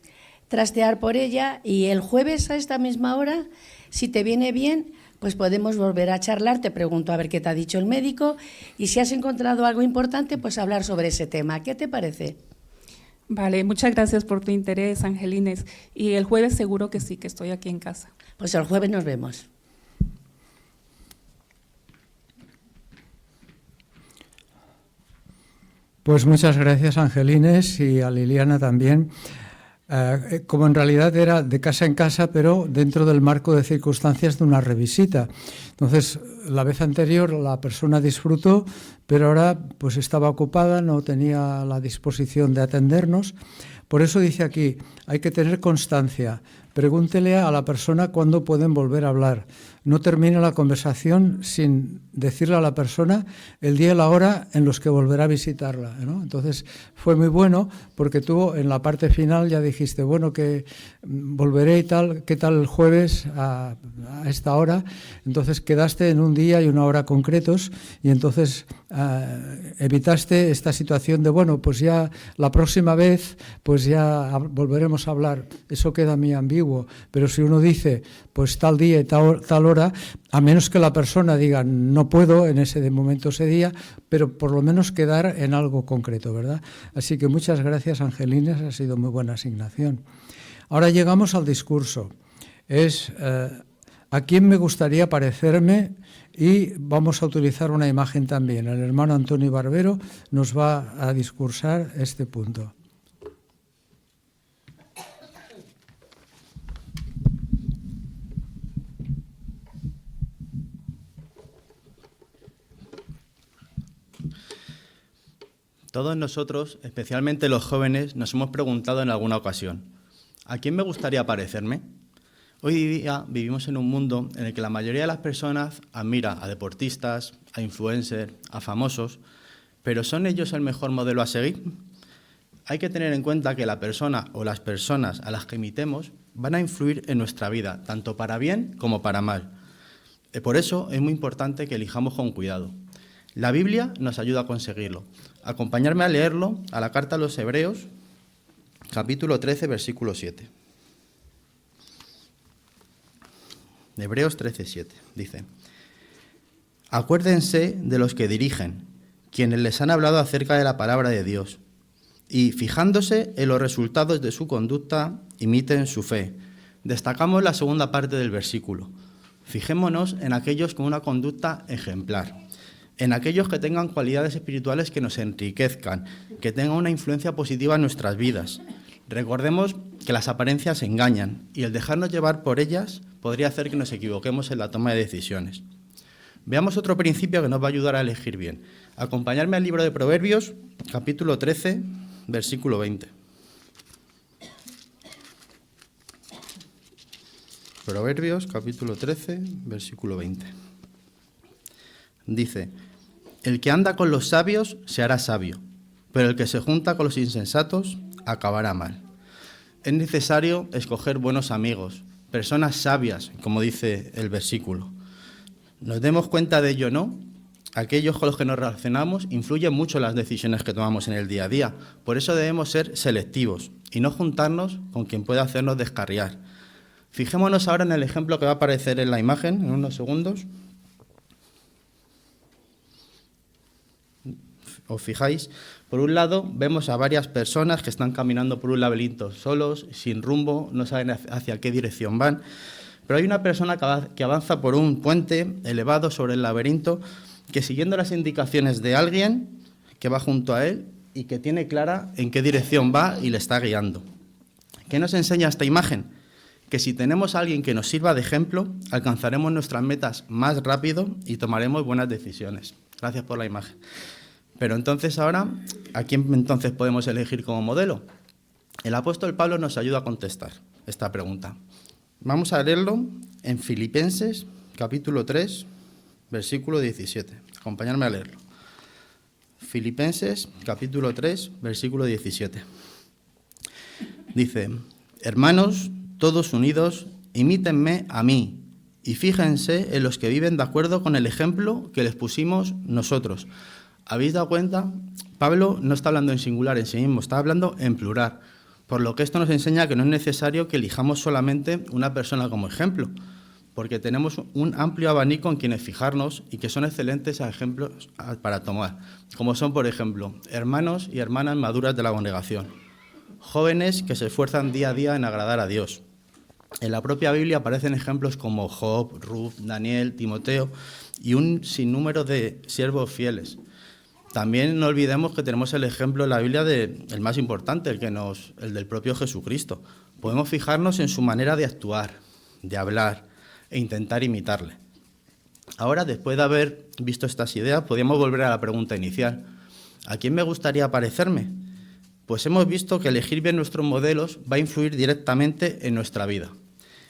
trastear por ella y el jueves a esta misma hora, si te viene bien, pues podemos volver a charlar, te pregunto a ver qué te ha dicho el médico y si has encontrado algo importante, pues hablar sobre ese tema. ¿Qué te parece? Vale, muchas gracias por tu interés, Angelines. Y el jueves seguro que sí, que estoy aquí en casa. Pues el jueves nos vemos. Pues muchas gracias, Angelines, y a Liliana también. Como en realidad era de casa en casa, pero dentro del marco de circunstancias de una revisita. Entonces, la vez anterior la persona disfrutó, pero ahora pues estaba ocupada, no tenía la disposición de atendernos. Por eso dice aquí, hay que tener constancia. Pregúntele a la persona cuándo pueden volver a hablar. No termine la conversación sin decirle a la persona el día y la hora en los que volverá a visitarla, ¿no? Entonces fue muy bueno porque tú en la parte final ya dijiste, bueno, que volveré y tal, ¿qué tal el jueves a esta hora? Entonces quedaste en un día y una hora concretos y entonces evitaste esta situación de, bueno, pues ya la próxima vez pues ya volveremos a hablar. Eso queda muy ambiguo, pero si uno dice, pues tal día y tal hora, a menos que la persona diga no puedo en ese momento, ese día, pero por lo menos quedar en algo concreto, ¿verdad? Así que muchas gracias, Angelines, ha sido muy buena asignación. Ahora llegamos al discurso. Es a quién me gustaría parecerme y vamos a utilizar una imagen también. El hermano Antonio Barbero nos va a discursar este punto. Todos nosotros, especialmente los jóvenes, nos hemos preguntado en alguna ocasión, ¿a quién me gustaría parecerme? Hoy día vivimos en un mundo en el que la mayoría de las personas admira a deportistas, a influencers, a famosos, pero ¿son ellos el mejor modelo a seguir? hay que tener en cuenta que la persona o las personas a las que imitemos van a influir en nuestra vida, tanto para bien como para mal. Por eso es muy importante que elijamos con cuidado. La Biblia nos ayuda a conseguirlo. Acompañarme a leerlo a la carta a los Hebreos, capítulo 13, versículo 7. Hebreos 13, 7. Dice: acuérdense de los que dirigen, quienes les han hablado acerca de la palabra de Dios, y fijándose en los resultados de su conducta, imiten su fe. Destacamos la segunda parte del versículo. Fijémonos en aquellos con una conducta ejemplar, en aquellos que tengan cualidades espirituales que nos enriquezcan, que tengan una influencia positiva en nuestras vidas. Recordemos que las apariencias engañan y el dejarnos llevar por ellas podría hacer que nos equivoquemos en la toma de decisiones. Veamos otro principio que nos va a ayudar a elegir bien. Acompañarme al libro de Proverbios, capítulo 13, versículo 20. Proverbios, capítulo 13, versículo 20. Dice: el que anda con los sabios se hará sabio, pero el que se junta con los insensatos acabará mal. Es necesario escoger buenos amigos, personas sabias, como dice el versículo. Nos demos cuenta de ello, ¿no? Aquellos con los que nos relacionamos influyen mucho en las decisiones que tomamos en el día a día. Por eso debemos ser selectivos y no juntarnos con quien pueda hacernos descarriar. Fijémonos ahora en el ejemplo que va a aparecer en la imagen en unos segundos. Os fijáis, por un lado vemos a varias personas que están caminando por un laberinto solos, sin rumbo, no saben hacia qué dirección van, pero hay una persona que avanza por un puente elevado sobre el laberinto, que siguiendo las indicaciones de alguien que va junto a él y que tiene clara en qué dirección va y le está guiando. ¿Qué nos enseña esta imagen? Que si tenemos a alguien que nos sirva de ejemplo, alcanzaremos nuestras metas más rápido y tomaremos buenas decisiones. Gracias por la imagen. Pero entonces ahora, ¿a quién entonces podemos elegir como modelo? El apóstol Pablo nos ayuda a contestar esta pregunta. Vamos a leerlo en Filipenses, capítulo 3, versículo 17. Acompañadme a leerlo. Filipenses, capítulo 3, versículo 17. Dice: hermanos, todos unidos, imítenme a mí y fíjense en los que viven de acuerdo con el ejemplo que les pusimos nosotros. ¿Habéis dado cuenta? Pablo no está hablando en singular en sí mismo, está hablando en plural, por lo que esto nos enseña que no es necesario que elijamos solamente una persona como ejemplo, porque tenemos un amplio abanico en quienes fijarnos y que son excelentes ejemplos para tomar, como son, por ejemplo, hermanos y hermanas maduras de la congregación, jóvenes que se esfuerzan día a día en agradar a Dios. En la propia Biblia aparecen ejemplos como Job, Ruth, Daniel, Timoteo y un sinnúmero de siervos fieles. También no olvidemos que tenemos el ejemplo en la Biblia del más importante, el del propio Jesucristo. Podemos fijarnos en su manera de actuar, de hablar e intentar imitarle. Ahora, después de haber visto estas ideas, podemos volver a la pregunta inicial. ¿A quién me gustaría parecerme? Pues hemos visto que elegir bien nuestros modelos va a influir directamente en nuestra vida.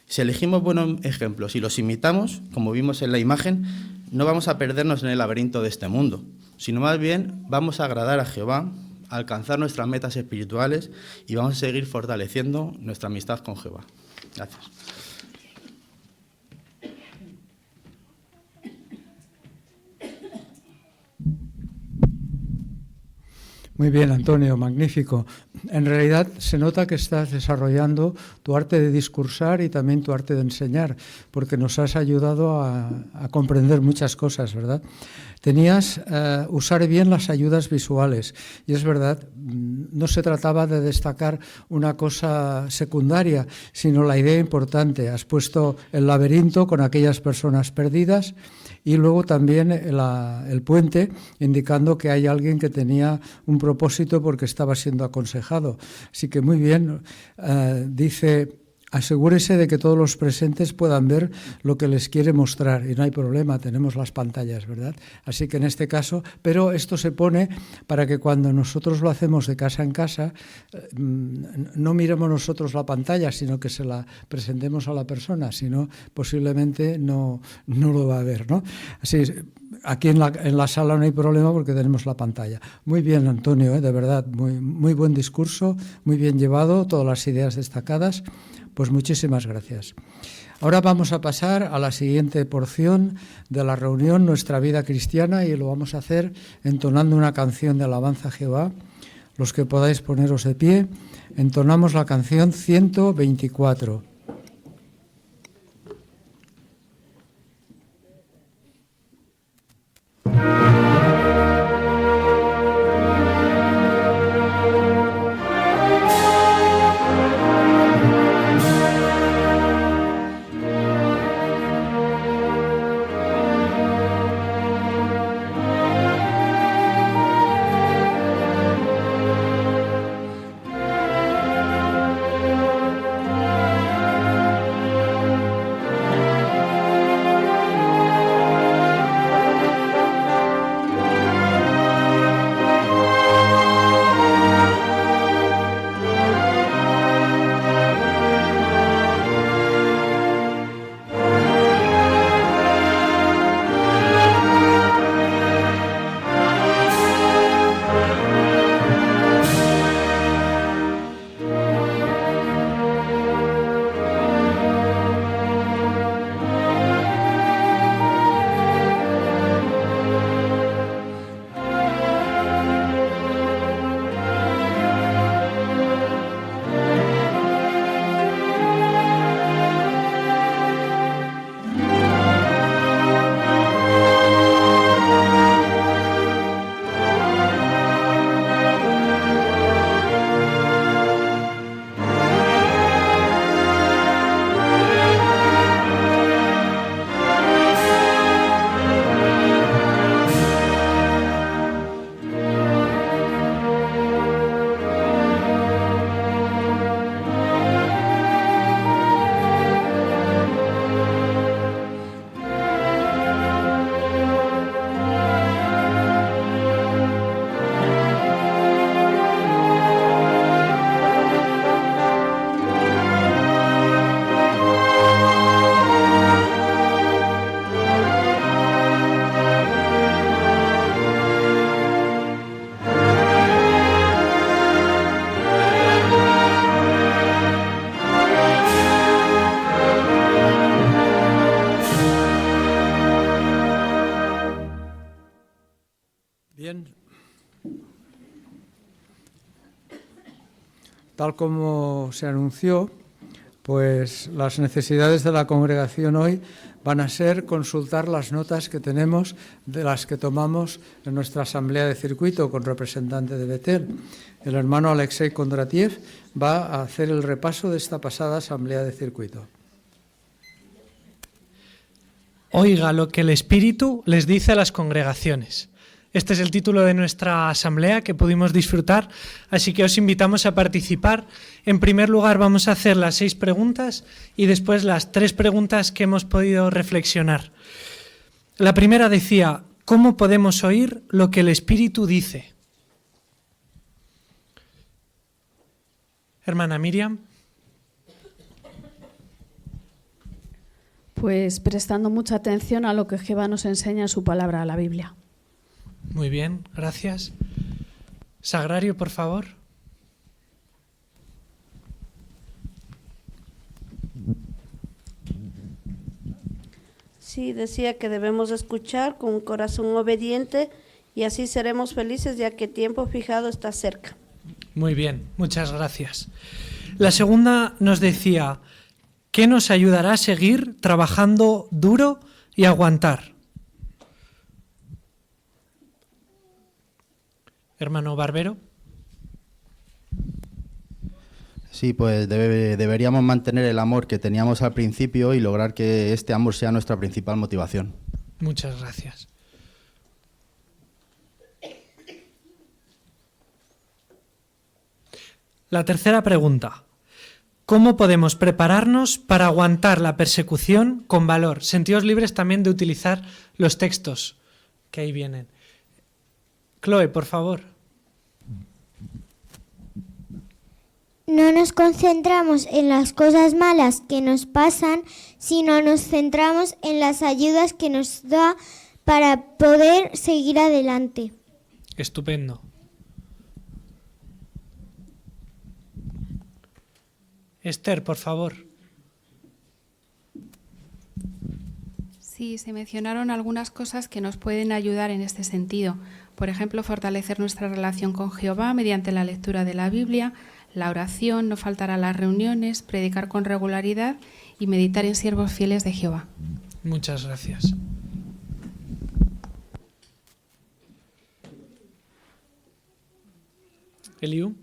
Si elegimos buenos ejemplos y los imitamos, como vimos en la imagen, no vamos a perdernos en el laberinto de este mundo, sino más bien vamos a agradar a Jehová, a alcanzar nuestras metas espirituales y vamos a seguir fortaleciendo nuestra amistad con Jehová. Gracias. Muy bien, Antonio, magnífico. En realidad se nota que estás desarrollando tu arte de discursar y también tu arte de enseñar, porque nos has ayudado a comprender muchas cosas, ¿verdad? Tenías usar bien las ayudas visuales, y es verdad, no se trataba de destacar una cosa secundaria, sino la idea importante. Has puesto el laberinto con aquellas personas perdidas, y luego también el puente, indicando que hay alguien que tenía un propósito porque estaba siendo aconsejado. Así que muy bien, dice: asegúrese de que todos los presentes puedan ver lo que les quiere mostrar, y no hay problema, tenemos las pantallas, ¿verdad? Así que en este caso, pero esto se pone para que cuando nosotros lo hacemos de casa en casa, no miremos nosotros la pantalla, sino que se la presentemos a la persona, si no, posiblemente no lo va a ver, ¿no? Así, aquí en la sala no hay problema porque tenemos la pantalla. Muy bien, Antonio, de verdad, muy buen discurso, muy bien llevado, todas las ideas destacadas. Pues muchísimas gracias. Ahora vamos a pasar a la siguiente porción de la reunión, Nuestra Vida Cristiana, y lo vamos a hacer entonando una canción de alabanza a Jehová. Los que podáis poneros de pie, entonamos la canción 124. Tal como se anunció, pues las necesidades de la congregación hoy van a ser consultar las notas que tenemos de las que tomamos en nuestra asamblea de circuito con representante de Betel. El hermano Alexei Kondratiev va a hacer el repaso de esta pasada asamblea de circuito. Oiga lo que el Espíritu les dice a las congregaciones. Este es el título de nuestra asamblea que pudimos disfrutar, así que os invitamos a participar. En primer lugar vamos a hacer las 6 preguntas y después las 3 preguntas que hemos podido reflexionar. La primera decía, ¿cómo podemos oír lo que el Espíritu dice? Hermana Miriam. Pues prestando mucha atención a lo que Jehová nos enseña en su palabra, a la Biblia. Muy bien, gracias. Sagrario, por favor. Sí, decía que debemos escuchar con un corazón obediente y así seremos felices ya que tiempo fijado está cerca. Muy bien, muchas gracias. La segunda nos decía, ¿qué nos ayudará a seguir trabajando duro y aguantar? Hermano Barbero. Sí, pues deberíamos mantener el amor que teníamos al principio y lograr que este amor sea nuestra principal motivación. Muchas gracias. La tercera pregunta. ¿Cómo podemos prepararnos para aguantar la persecución con valor? Sentíos libres también de utilizar los textos que ahí vienen. Chloe, por favor. No nos concentramos en las cosas malas que nos pasan, sino nos centramos en las ayudas que nos da para poder seguir adelante. Estupendo. Esther, por favor. Sí, se mencionaron algunas cosas que nos pueden ayudar en este sentido. Por ejemplo, fortalecer nuestra relación con Jehová mediante la lectura de la Biblia, la oración, no faltar a las reuniones, predicar con regularidad y meditar en siervos fieles de Jehová. Muchas gracias. Eliú.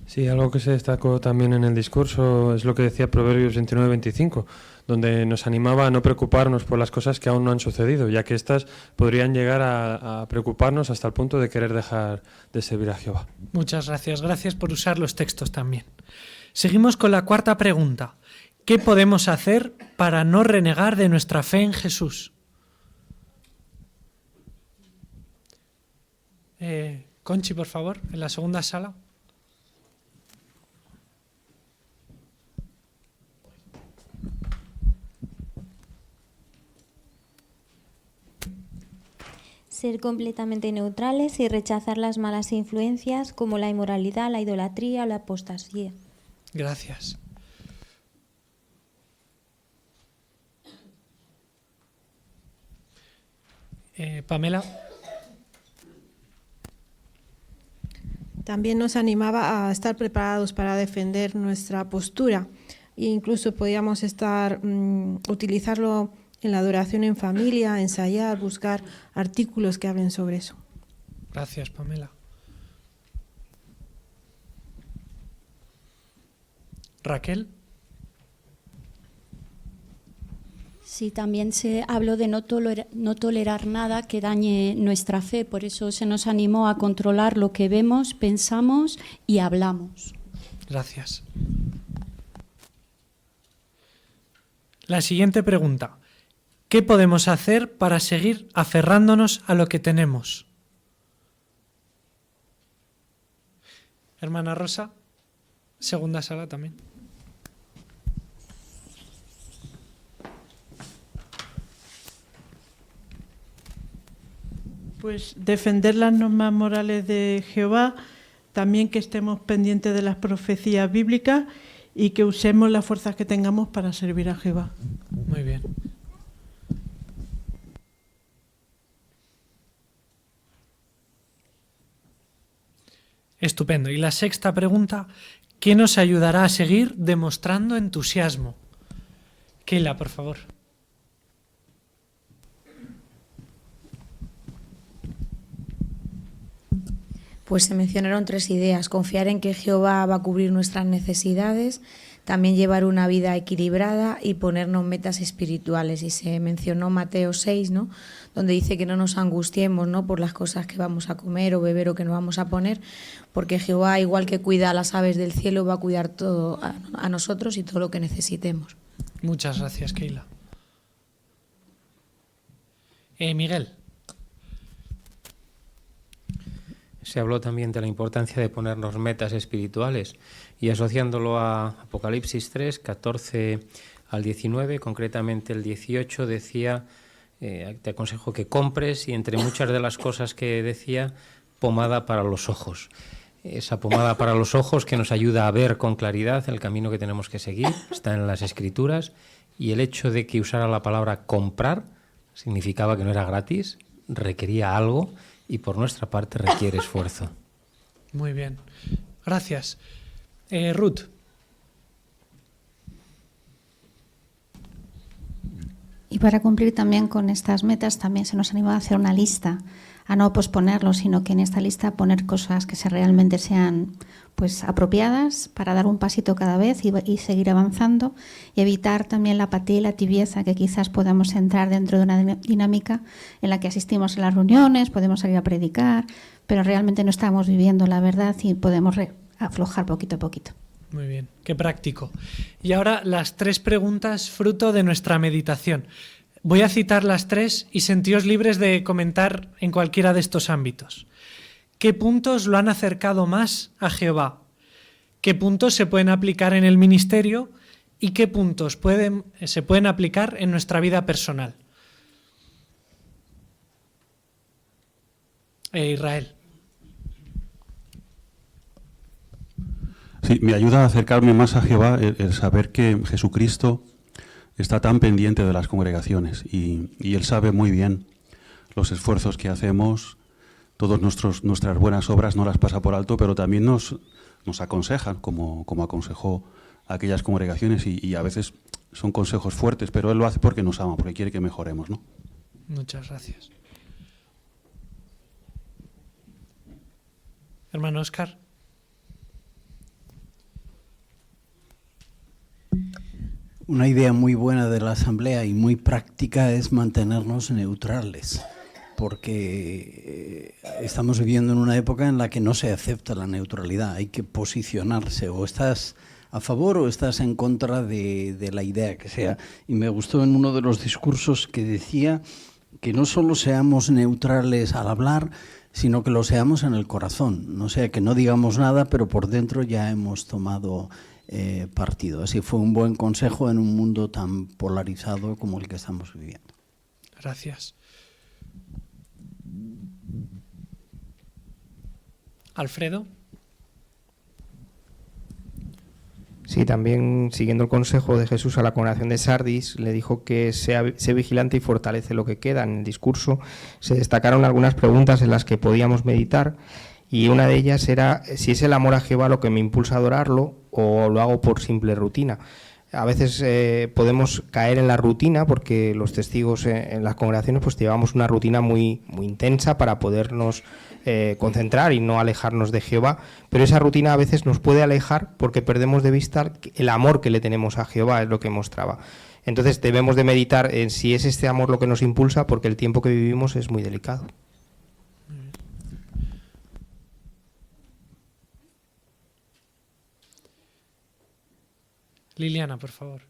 Sí, algo que se destacó también en el discurso es lo que decía Proverbios 29-25, donde nos animaba a no preocuparnos por las cosas que aún no han sucedido, ya que éstas podrían llegar a preocuparnos hasta el punto de querer dejar de servir a Jehová. Muchas gracias. Gracias por usar los textos también. Seguimos con la cuarta pregunta. ¿Qué podemos hacer para no renegar de nuestra fe en Jesús? Conchi, por favor, en la segunda sala. Ser completamente neutrales y rechazar las malas influencias como la inmoralidad, la idolatría o la apostasía. Gracias. Pamela. También nos animaba a estar preparados para defender nuestra postura e incluso podíamos utilizarlo en la adoración en familia, ensayar, buscar artículos que hablen sobre eso. Gracias, Pamela. Raquel. Sí, también se habló de no tolerar nada que dañe nuestra fe, por eso se nos animó a controlar lo que vemos, pensamos y hablamos. Gracias. La siguiente pregunta. ¿Qué podemos hacer para seguir aferrándonos a lo que tenemos? Hermana Rosa, segunda sala también. Pues defender las normas morales de Jehová, también que estemos pendientes de las profecías bíblicas y que usemos las fuerzas que tengamos para servir a Jehová. Muy bien. Estupendo. Y la sexta pregunta, ¿qué nos ayudará a seguir demostrando entusiasmo? Keila, por favor. Pues se mencionaron 3 ideas: confiar en que Jehová va a cubrir nuestras necesidades, también llevar una vida equilibrada y ponernos metas espirituales. Y se mencionó Mateo 6, ¿no?, donde dice que no nos angustiemos, ¿no?, por las cosas que vamos a comer o beber o que nos vamos a poner, porque Jehová, igual que cuida a las aves del cielo, va a cuidar todo a nosotros y todo lo que necesitemos. Muchas gracias, Keila. Miguel. Se habló también de la importancia de ponernos metas espirituales y asociándolo a Apocalipsis 3, 14 al 19, concretamente el 18 decía, te aconsejo que compres, y entre muchas de las cosas que decía, pomada para los ojos. Esa pomada para los ojos que nos ayuda a ver con claridad el camino que tenemos que seguir, está en las Escrituras, y el hecho de que usara la palabra comprar significaba que no era gratis, requería algo, y por nuestra parte requiere esfuerzo. Muy bien, gracias. Ruth. Y para cumplir también con estas metas también se nos anima a hacer una lista, a no posponerlo, sino que en esta lista poner cosas que realmente sean pues apropiadas para dar un pasito cada vez y seguir avanzando, y evitar también la apatía y la tibieza que quizás podamos entrar dentro de una dinámica en la que asistimos a las reuniones, podemos salir a predicar, pero realmente no estamos viviendo la verdad y podemos aflojar poquito a poquito. Muy bien, qué práctico. Y ahora las 3 preguntas fruto de nuestra meditación. Voy a citar las 3 y sentíos libres de comentar en cualquiera de estos ámbitos. ¿Qué puntos lo han acercado más a Jehová? ¿Qué puntos se pueden aplicar en el ministerio? ¿Y qué puntos se pueden aplicar en nuestra vida personal? Israel. Sí, me ayuda a acercarme más a Jehová el saber que Jesucristo está tan pendiente de las congregaciones y Él sabe muy bien los esfuerzos que hacemos, todas nuestras buenas obras no las pasa por alto, pero también nos aconseja, como aconsejó a aquellas congregaciones y a veces son consejos fuertes, pero Él lo hace porque nos ama, porque quiere que mejoremos, ¿no? Muchas gracias. Hermano Óscar. Una idea muy buena de la Asamblea y muy práctica es mantenernos neutrales, porque estamos viviendo en una época en la que no se acepta la neutralidad, hay que posicionarse, o estás a favor o estás en contra de la idea que sea. Y me gustó en uno de los discursos que decía que no solo seamos neutrales al hablar, sino que lo seamos en el corazón, no sea que no digamos nada, pero por dentro ya hemos tomado partido. Así fue un buen consejo en un mundo tan polarizado como el que estamos viviendo. Gracias. Alfredo. Sí, también siguiendo el consejo de Jesús a la congregación de Sardis, le dijo que sea vigilante y fortalece lo que queda. En el discurso se destacaron algunas preguntas en las que podíamos meditar, y una de ellas era si es el amor a Jehová lo que me impulsa a adorarlo o lo hago por simple rutina. A veces podemos caer en la rutina porque los testigos en las congregaciones pues llevamos una rutina muy intensa para podernos concentrar y no alejarnos de Jehová, pero esa rutina a veces nos puede alejar porque perdemos de vista el amor que le tenemos a Jehová, es lo que mostraba. Entonces debemos de meditar en si es este amor lo que nos impulsa, porque el tiempo que vivimos es muy delicado. Liliana, por favor.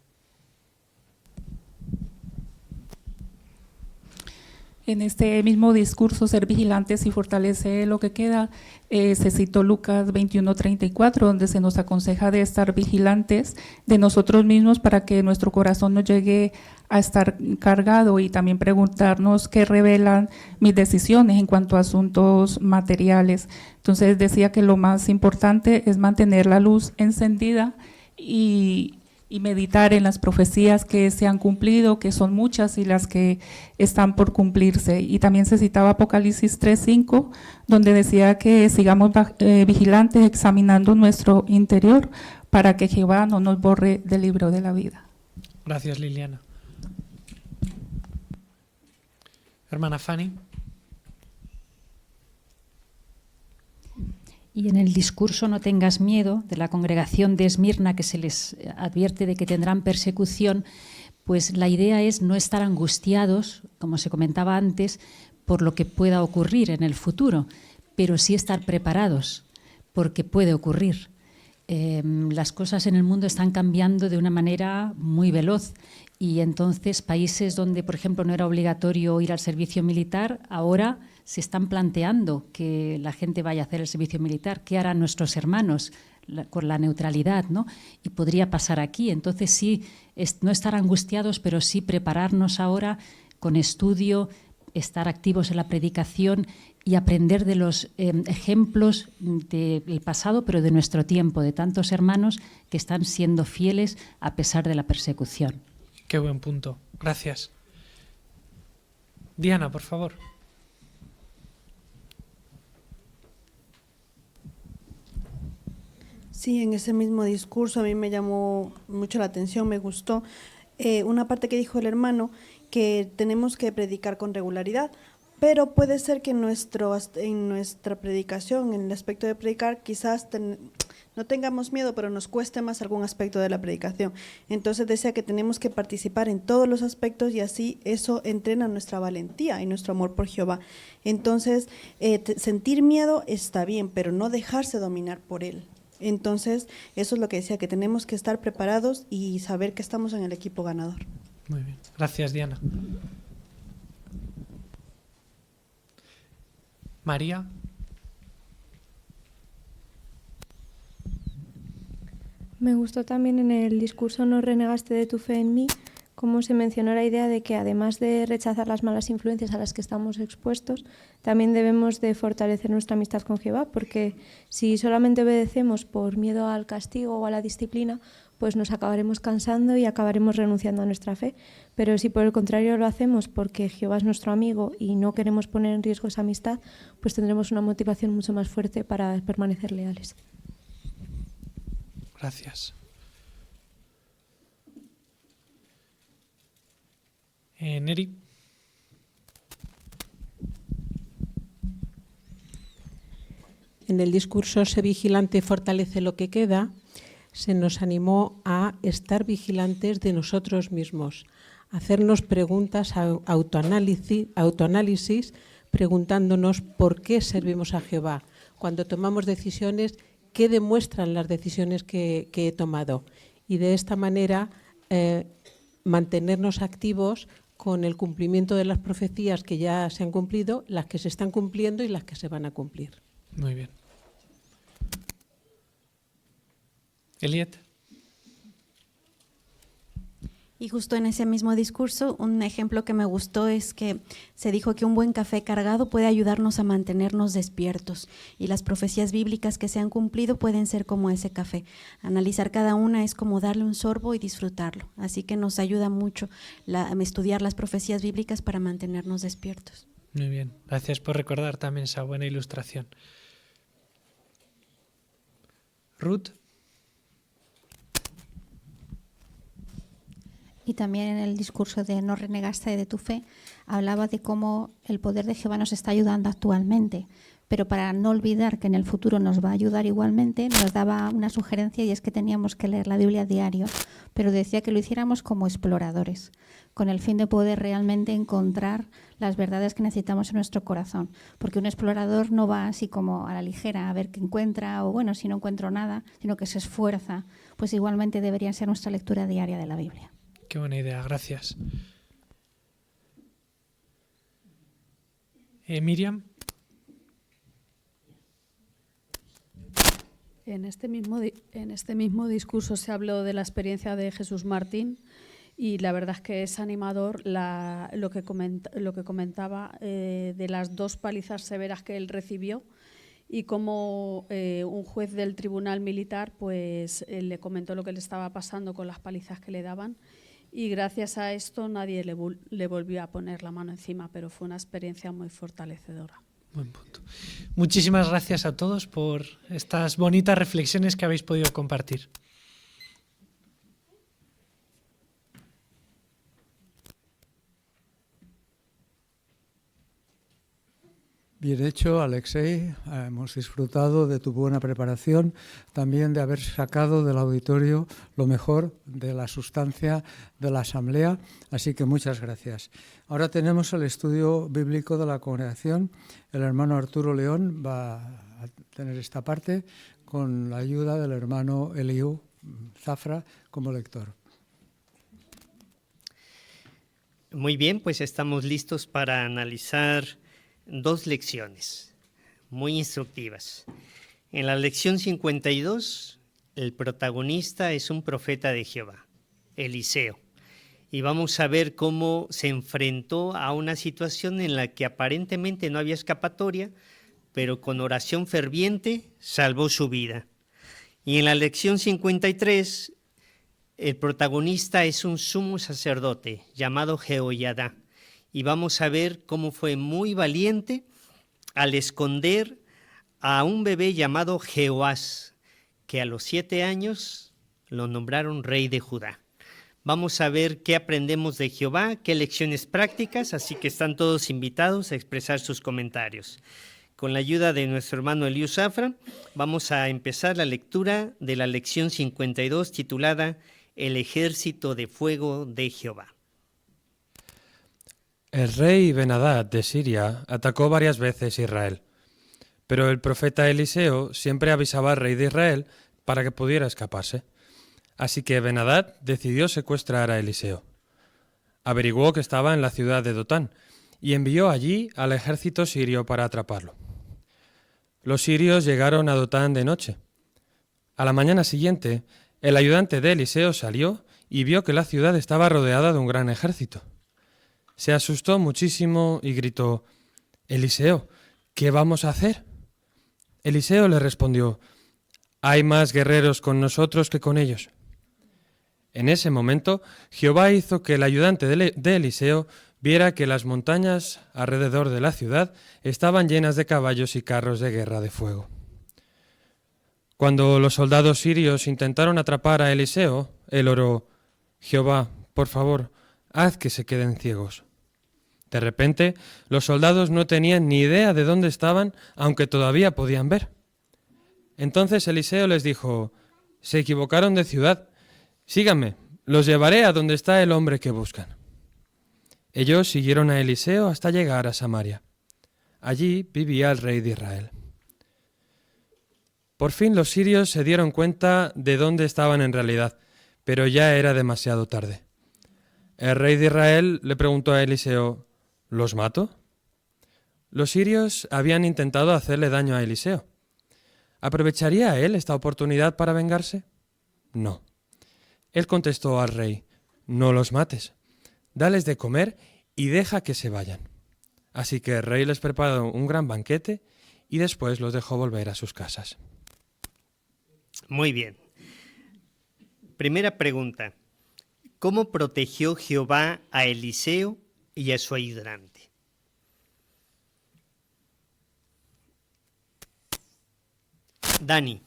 En este mismo discurso, ser vigilantes y fortalece lo que queda, se citó Lucas 21:34, donde se nos aconseja de estar vigilantes de nosotros mismos para que nuestro corazón no llegue a estar cargado, y también preguntarnos qué revelan mis decisiones en cuanto a asuntos materiales. Entonces decía que lo más importante es mantener la luz encendida y meditar en las profecías que se han cumplido, que son muchas, y las que están por cumplirse. Y también se citaba Apocalipsis 3:5, donde decía que sigamos vigilantes examinando nuestro interior para que Jehová no nos borre del libro de la vida. Gracias, Liliana. Hermana Fanny. Y en el discurso No tengas miedo, de la congregación de Esmirna, que se les advierte de que tendrán persecución, pues la idea es no estar angustiados, como se comentaba antes, por lo que pueda ocurrir en el futuro, pero sí estar preparados, porque puede ocurrir. Las cosas en el mundo están cambiando de una manera muy veloz, y entonces países donde, por ejemplo, no era obligatorio ir al servicio militar, ahora se están planteando que la gente vaya a hacer el servicio militar. ¿Qué harán nuestros hermanos con la neutralidad, ¿no? Y podría pasar aquí. Entonces sí, no estar angustiados, pero sí prepararnos ahora con estudio, estar activos en la predicación y aprender de los ejemplos del pasado, pero de nuestro tiempo, de tantos hermanos que están siendo fieles a pesar de la persecución. Qué buen punto. Gracias. Diana, por favor. Sí, en ese mismo discurso a mí me llamó mucho la atención, me gustó una parte que dijo el hermano, que tenemos que predicar con regularidad, pero puede ser que en nuestra predicación, en el aspecto de predicar, quizás no tengamos miedo, pero nos cueste más algún aspecto de la predicación. Entonces decía que tenemos que participar en todos los aspectos, y así eso entrena nuestra valentía y nuestro amor por Jehová. Entonces sentir miedo está bien, pero no dejarse dominar por él. Entonces, eso es lo que decía, que tenemos que estar preparados y saber que estamos en el equipo ganador. Muy bien. Gracias, Diana. María. Me gustó también en el discurso No renegaste de tu fe en mí, cómo se mencionó la idea de que además de rechazar las malas influencias a las que estamos expuestos, también debemos de fortalecer nuestra amistad con Jehová, porque si solamente obedecemos por miedo al castigo o a la disciplina, pues nos acabaremos cansando y acabaremos renunciando a nuestra fe. Pero si por el contrario lo hacemos porque Jehová es nuestro amigo y no queremos poner en riesgo esa amistad, pues tendremos una motivación mucho más fuerte para permanecer leales. Gracias. Neri. En el discurso Sé vigilante, fortalece lo que queda, se nos animó a estar vigilantes de nosotros mismos, a hacernos preguntas, autoanálisis, preguntándonos por qué servimos a Jehová. Cuando tomamos decisiones, ¿qué demuestran las decisiones que he tomado? Y de esta manera mantenernos activos con el cumplimiento de las profecías que ya se han cumplido, las que se están cumpliendo y las que se van a cumplir. Muy bien. Eliet. Y justo en ese mismo discurso, un ejemplo que me gustó es que se dijo que un buen café cargado puede ayudarnos a mantenernos despiertos, y las profecías bíblicas que se han cumplido pueden ser como ese café. Analizar cada una es como darle un sorbo y disfrutarlo, así que nos ayuda mucho estudiar las profecías bíblicas para mantenernos despiertos. Muy bien, gracias por recordar también esa buena ilustración. Ruth. Y también en el discurso de No renegaste de tu fe, hablaba de cómo el poder de Jehová nos está ayudando actualmente, pero para no olvidar que en el futuro nos va a ayudar igualmente, nos daba una sugerencia, y es que teníamos que leer la Biblia diario, pero decía que lo hiciéramos como exploradores, con el fin de poder realmente encontrar las verdades que necesitamos en nuestro corazón, porque un explorador no va así como a la ligera a ver qué encuentra, o bueno, si no encuentro nada, sino que se esfuerza. Pues igualmente debería ser nuestra lectura diaria de la Biblia. Qué buena idea, gracias. Miriam. En este mismo discurso se habló de la experiencia de Jesús Martín, y la verdad es que es animador lo que comentaba de las 2 palizas severas que él recibió, y cómo un juez del tribunal militar pues le comentó lo que le estaba pasando con las palizas que le daban, y gracias a esto nadie le volvió a poner la mano encima, pero fue una experiencia muy fortalecedora. Buen punto. Muchísimas gracias a todos por estas bonitas reflexiones que habéis podido compartir. Bien hecho, Alexei. Hemos disfrutado de tu buena preparación, también de haber sacado del auditorio lo mejor de la sustancia de la asamblea, así que muchas gracias. Ahora tenemos el estudio bíblico de la congregación. El hermano Arturo León va a tener esta parte con la ayuda del hermano Eliú Zafra como lector. Muy bien, pues estamos listos para analizar 2 lecciones muy instructivas. En la lección 52, el protagonista es un profeta de Jehová, Eliseo, y vamos a ver cómo se enfrentó a una situación en la que aparentemente no había escapatoria, pero con oración ferviente salvó su vida. Y en la lección 53, el protagonista es un sumo sacerdote llamado Jehoiada, y vamos a ver cómo fue muy valiente al esconder a un bebé llamado Jehoás, que a los 7 años lo nombraron rey de Judá. Vamos a ver qué aprendemos de Jehová, qué lecciones prácticas, así que están todos invitados a expresar sus comentarios. Con la ayuda de nuestro hermano Eliú Zafra, vamos a empezar la lectura de la lección 52 titulada El ejército de fuego de Jehová. El rey Ben-Hadad de Siria atacó varias veces Israel, pero el profeta Eliseo siempre avisaba al rey de Israel para que pudiera escaparse. Así que Ben-Hadad decidió secuestrar a Eliseo. Averiguó que estaba en la ciudad de Dotán y envió allí al ejército sirio para atraparlo. Los sirios llegaron a Dotán de noche. A la mañana siguiente, el ayudante de Eliseo salió y vio que la ciudad estaba rodeada de un gran ejército. Se asustó muchísimo y gritó: «Eliseo, ¿qué vamos a hacer?». Eliseo le respondió: «Hay más guerreros con nosotros que con ellos». En ese momento, Jehová hizo que el ayudante de Eliseo viera que las montañas alrededor de la ciudad estaban llenas de caballos y carros de guerra de fuego. Cuando los soldados sirios intentaron atrapar a Eliseo, él oró: «Jehová, por favor, haz que se queden ciegos». De repente, los soldados no tenían ni idea de dónde estaban, aunque todavía podían ver. Entonces Eliseo les dijo: «Se equivocaron de ciudad. Síganme, los llevaré a donde está el hombre que buscan». Ellos siguieron a Eliseo hasta llegar a Samaria. Allí vivía el rey de Israel. Por fin los sirios se dieron cuenta de dónde estaban en realidad, pero ya era demasiado tarde. El rey de Israel le preguntó a Eliseo: ¿los mato? Los sirios habían intentado hacerle daño a Eliseo. ¿Aprovecharía él esta oportunidad para vengarse? No. Él contestó al rey: «No los mates, dales de comer y deja que se vayan». Así que el rey les preparó un gran banquete y después los dejó volver a sus casas. Muy bien. Primera pregunta: ¿cómo protegió Jehová a Eliseo y a su ayudante? Dani.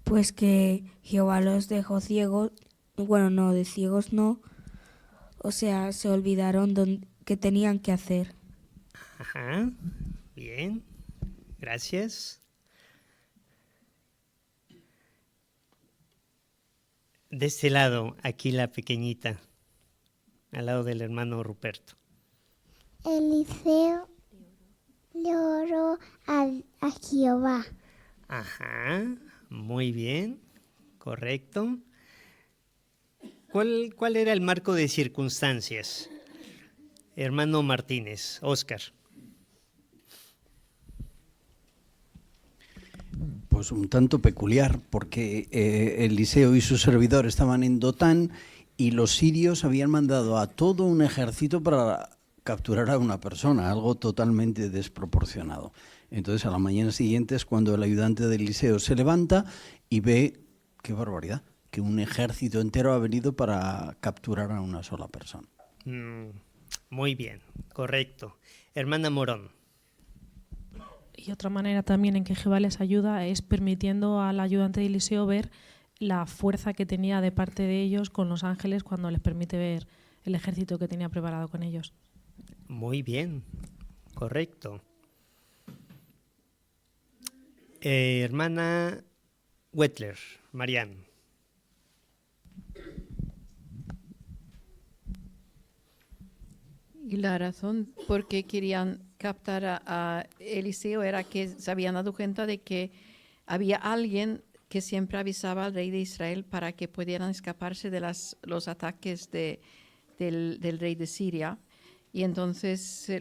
Pues que Jehová los dejó ciegos, bueno, no, de ciegos no, o sea, se olvidaron qué tenían que hacer. Ajá, bien, gracias. De este lado, aquí la pequeñita, al lado del hermano Ruperto. Eliseo le oró a Jehová. Ajá, muy bien, correcto. ¿Cuál era el marco de circunstancias? Hermano Martínez, Óscar. Pues un tanto peculiar, porque Eliseo y su servidor estaban en Dotán y los sirios habían mandado a todo un ejército para capturar a una persona, algo totalmente desproporcionado. Entonces a la mañana siguiente es cuando el ayudante de Eliseo se levanta y ve, qué barbaridad, que un ejército entero ha venido para capturar a una sola persona. Muy bien, correcto. Hermana Morón. Y otra manera también en que Jehová les ayuda es permitiendo al ayudante de Eliseo ver la fuerza que tenía de parte de ellos con los ángeles cuando les permite ver el ejército que tenía preparado con ellos. Muy bien, correcto. Hermana Wettler, Marianne. Y la razón por qué querían captar a Eliseo era que se habían dado cuenta de que había alguien que siempre avisaba al rey de Israel para que pudieran escaparse de los ataques del rey de Siria. Y entonces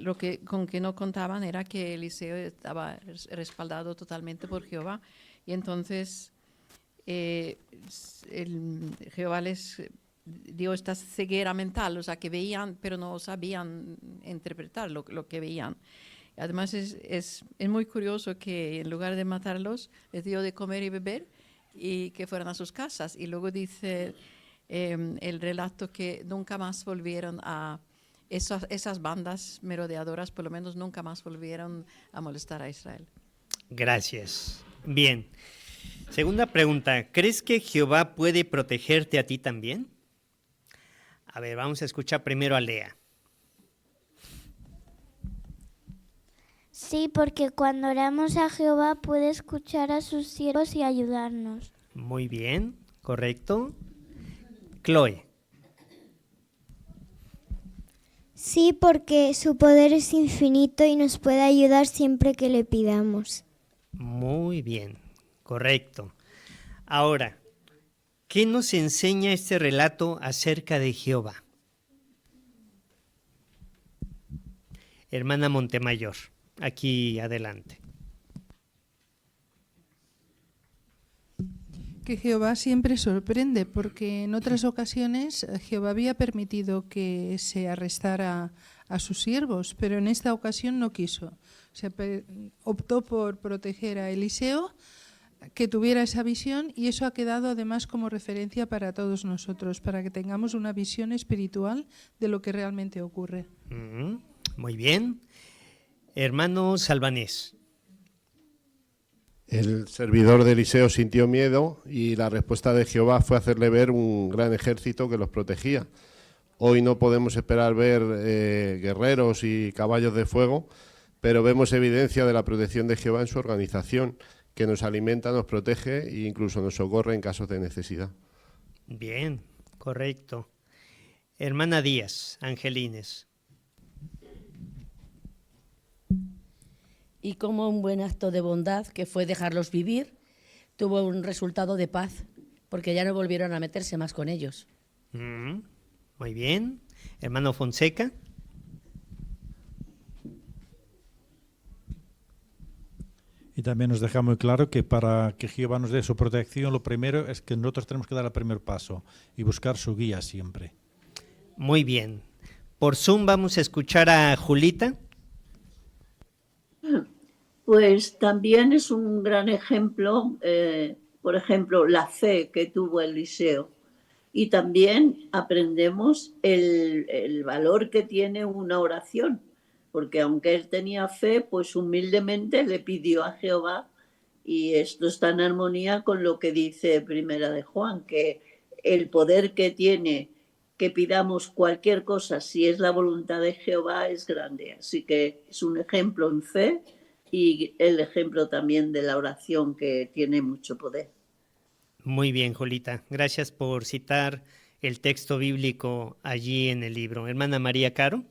con que no contaban era que Eliseo estaba respaldado totalmente por Jehová. Y entonces Jehová les dio esta ceguera mental, o sea, que veían, pero no sabían interpretar lo que veían. Además, es muy curioso que en lugar de matarlos, les dio de comer y beber y que fueran a sus casas. Y luego dice el relato que nunca más volvieron a... Esas bandas merodeadoras, por lo menos, nunca más volvieron a molestar a Israel. Gracias. Bien. Segunda pregunta. ¿Crees que Jehová puede protegerte a ti también? A ver, vamos a escuchar primero a Lea. Sí, porque cuando oramos a Jehová puede escuchar a sus siervos y ayudarnos. Muy bien, correcto. Chloe. Sí, porque su poder es infinito y nos puede ayudar siempre que le pidamos. Muy bien, correcto. Ahora, ¿qué nos enseña este relato acerca de Jehová? Hermana Montemayor, aquí adelante. Que Jehová siempre sorprende, porque en otras ocasiones Jehová había permitido que se arrestara a sus siervos, pero en esta ocasión no quiso. O sea, optó por proteger a Eliseo, que tuviera esa visión, y eso ha quedado además como referencia para todos nosotros, para que tengamos una visión espiritual de lo que realmente ocurre. Muy bien. Hermano Salvanés. El servidor de Eliseo sintió miedo y la respuesta de Jehová fue hacerle ver un gran ejército que los protegía. Hoy no podemos esperar ver guerreros y caballos de fuego, pero vemos evidencia de la protección de Jehová en su organización, que nos alimenta, nos protege e incluso nos socorre en casos de necesidad. Bien, correcto. Hermana Díaz, Angelines. Y como un buen acto de bondad, que fue dejarlos vivir, tuvo un resultado de paz, porque ya no volvieron a meterse más con ellos. Muy bien. Hermano Fonseca. Y también nos deja muy claro que para que Jehová nos dé su protección, lo primero es que nosotros tenemos que dar el primer paso y buscar su guía siempre. Muy bien. Por Zoom vamos a escuchar a Julita. Pues también es un gran ejemplo, por ejemplo, la fe que tuvo Eliseo. Y también aprendemos el valor que tiene una oración, porque aunque él tenía fe, pues humildemente le pidió a Jehová, y esto está en armonía con lo que dice Primera de Juan, que el poder que tiene que pidamos cualquier cosa, si es la voluntad de Jehová, es grande. Así que es un ejemplo en fe y el ejemplo también de la oración, que tiene mucho poder. Muy bien, Julita. Gracias por citar el texto bíblico allí en el libro. Hermana María Caro.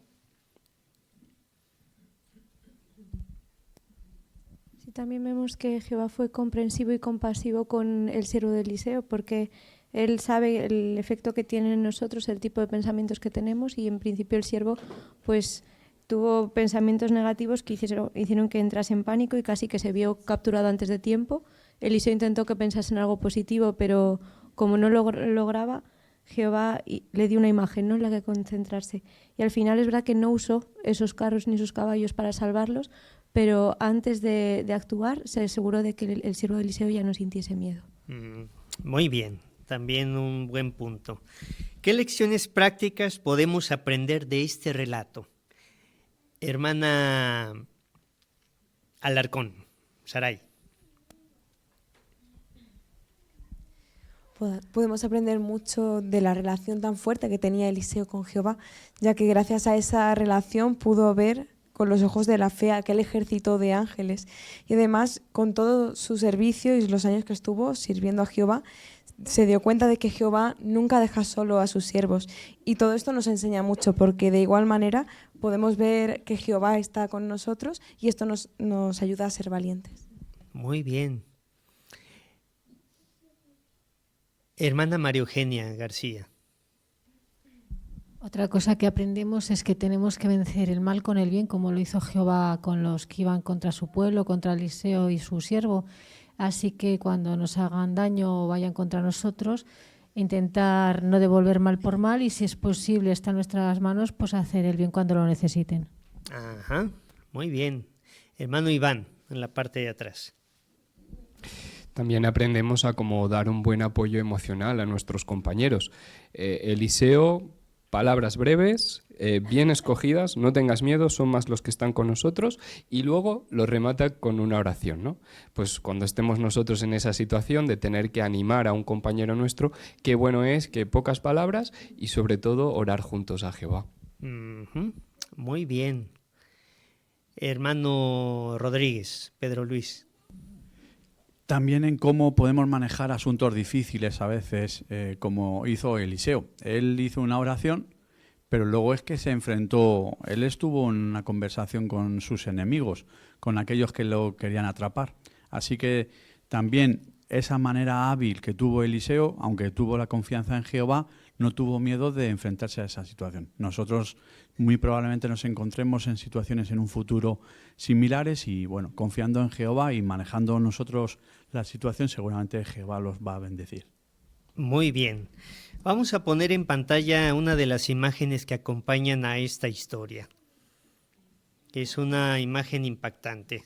Sí, también vemos que Jehová fue comprensivo y compasivo con el siervo de Eliseo, porque él sabe el efecto que tiene en nosotros, el tipo de pensamientos que tenemos, y en principio el siervo pues tuvo pensamientos negativos que hicieron que entrase en pánico y casi que se vio capturado antes de tiempo. Eliseo intentó que pensase en algo positivo, pero como no lo lograba, Jehová le dio una imagen, ¿no?, en la que concentrarse. Y al final es verdad que no usó esos carros ni esos caballos para salvarlos, pero antes de actuar se aseguró de que el siervo de Eliseo ya no sintiese miedo. Muy bien, también un buen punto. ¿Qué lecciones prácticas podemos aprender de este relato? Hermana Alarcón, Saray. Podemos aprender mucho de la relación tan fuerte que tenía Eliseo con Jehová, ya que gracias a esa relación pudo ver con los ojos de la fe aquel ejército de ángeles. Y además, con todo su servicio y los años que estuvo sirviendo a Jehová, se dio cuenta de que Jehová nunca deja solo a sus siervos. Y todo esto nos enseña mucho, porque de igual manera podemos ver que Jehová está con nosotros y esto nos ayuda a ser valientes. Muy bien. Hermana María Eugenia García. Otra cosa que aprendemos es que tenemos que vencer el mal con el bien, como lo hizo Jehová con los que iban contra su pueblo, contra Eliseo y su siervo. Así que cuando nos hagan daño o vayan contra nosotros, intentar no devolver mal por mal, y si es posible, está en nuestras manos, pues hacer el bien cuando lo necesiten. Ajá, muy bien. Hermano Iván, en la parte de atrás. También aprendemos a cómo dar un buen apoyo emocional a nuestros compañeros. Eliseo, palabras breves, bien escogidas, no tengas miedo, son más los que están con nosotros, y luego lo remata con una oración, ¿no? Pues cuando estemos nosotros en esa situación de tener que animar a un compañero nuestro, qué bueno es que pocas palabras y sobre todo orar juntos a Jehová. Muy bien. Hermano Rodríguez, Pedro Luis. También en cómo podemos manejar asuntos difíciles a veces, como hizo Eliseo. Él hizo una oración, pero luego es que se enfrentó, él estuvo en una conversación con sus enemigos, con aquellos que lo querían atrapar. Así que también esa manera hábil que tuvo Eliseo, aunque tuvo la confianza en Jehová, no tuvo miedo de enfrentarse a esa situación. Nosotros muy probablemente nos encontremos en situaciones en un futuro similares y, bueno, confiando en Jehová y manejando nosotros la situación, seguramente Jehová los va a bendecir. Muy bien. Vamos a poner en pantalla una de las imágenes que acompañan a esta historia. Es una imagen impactante.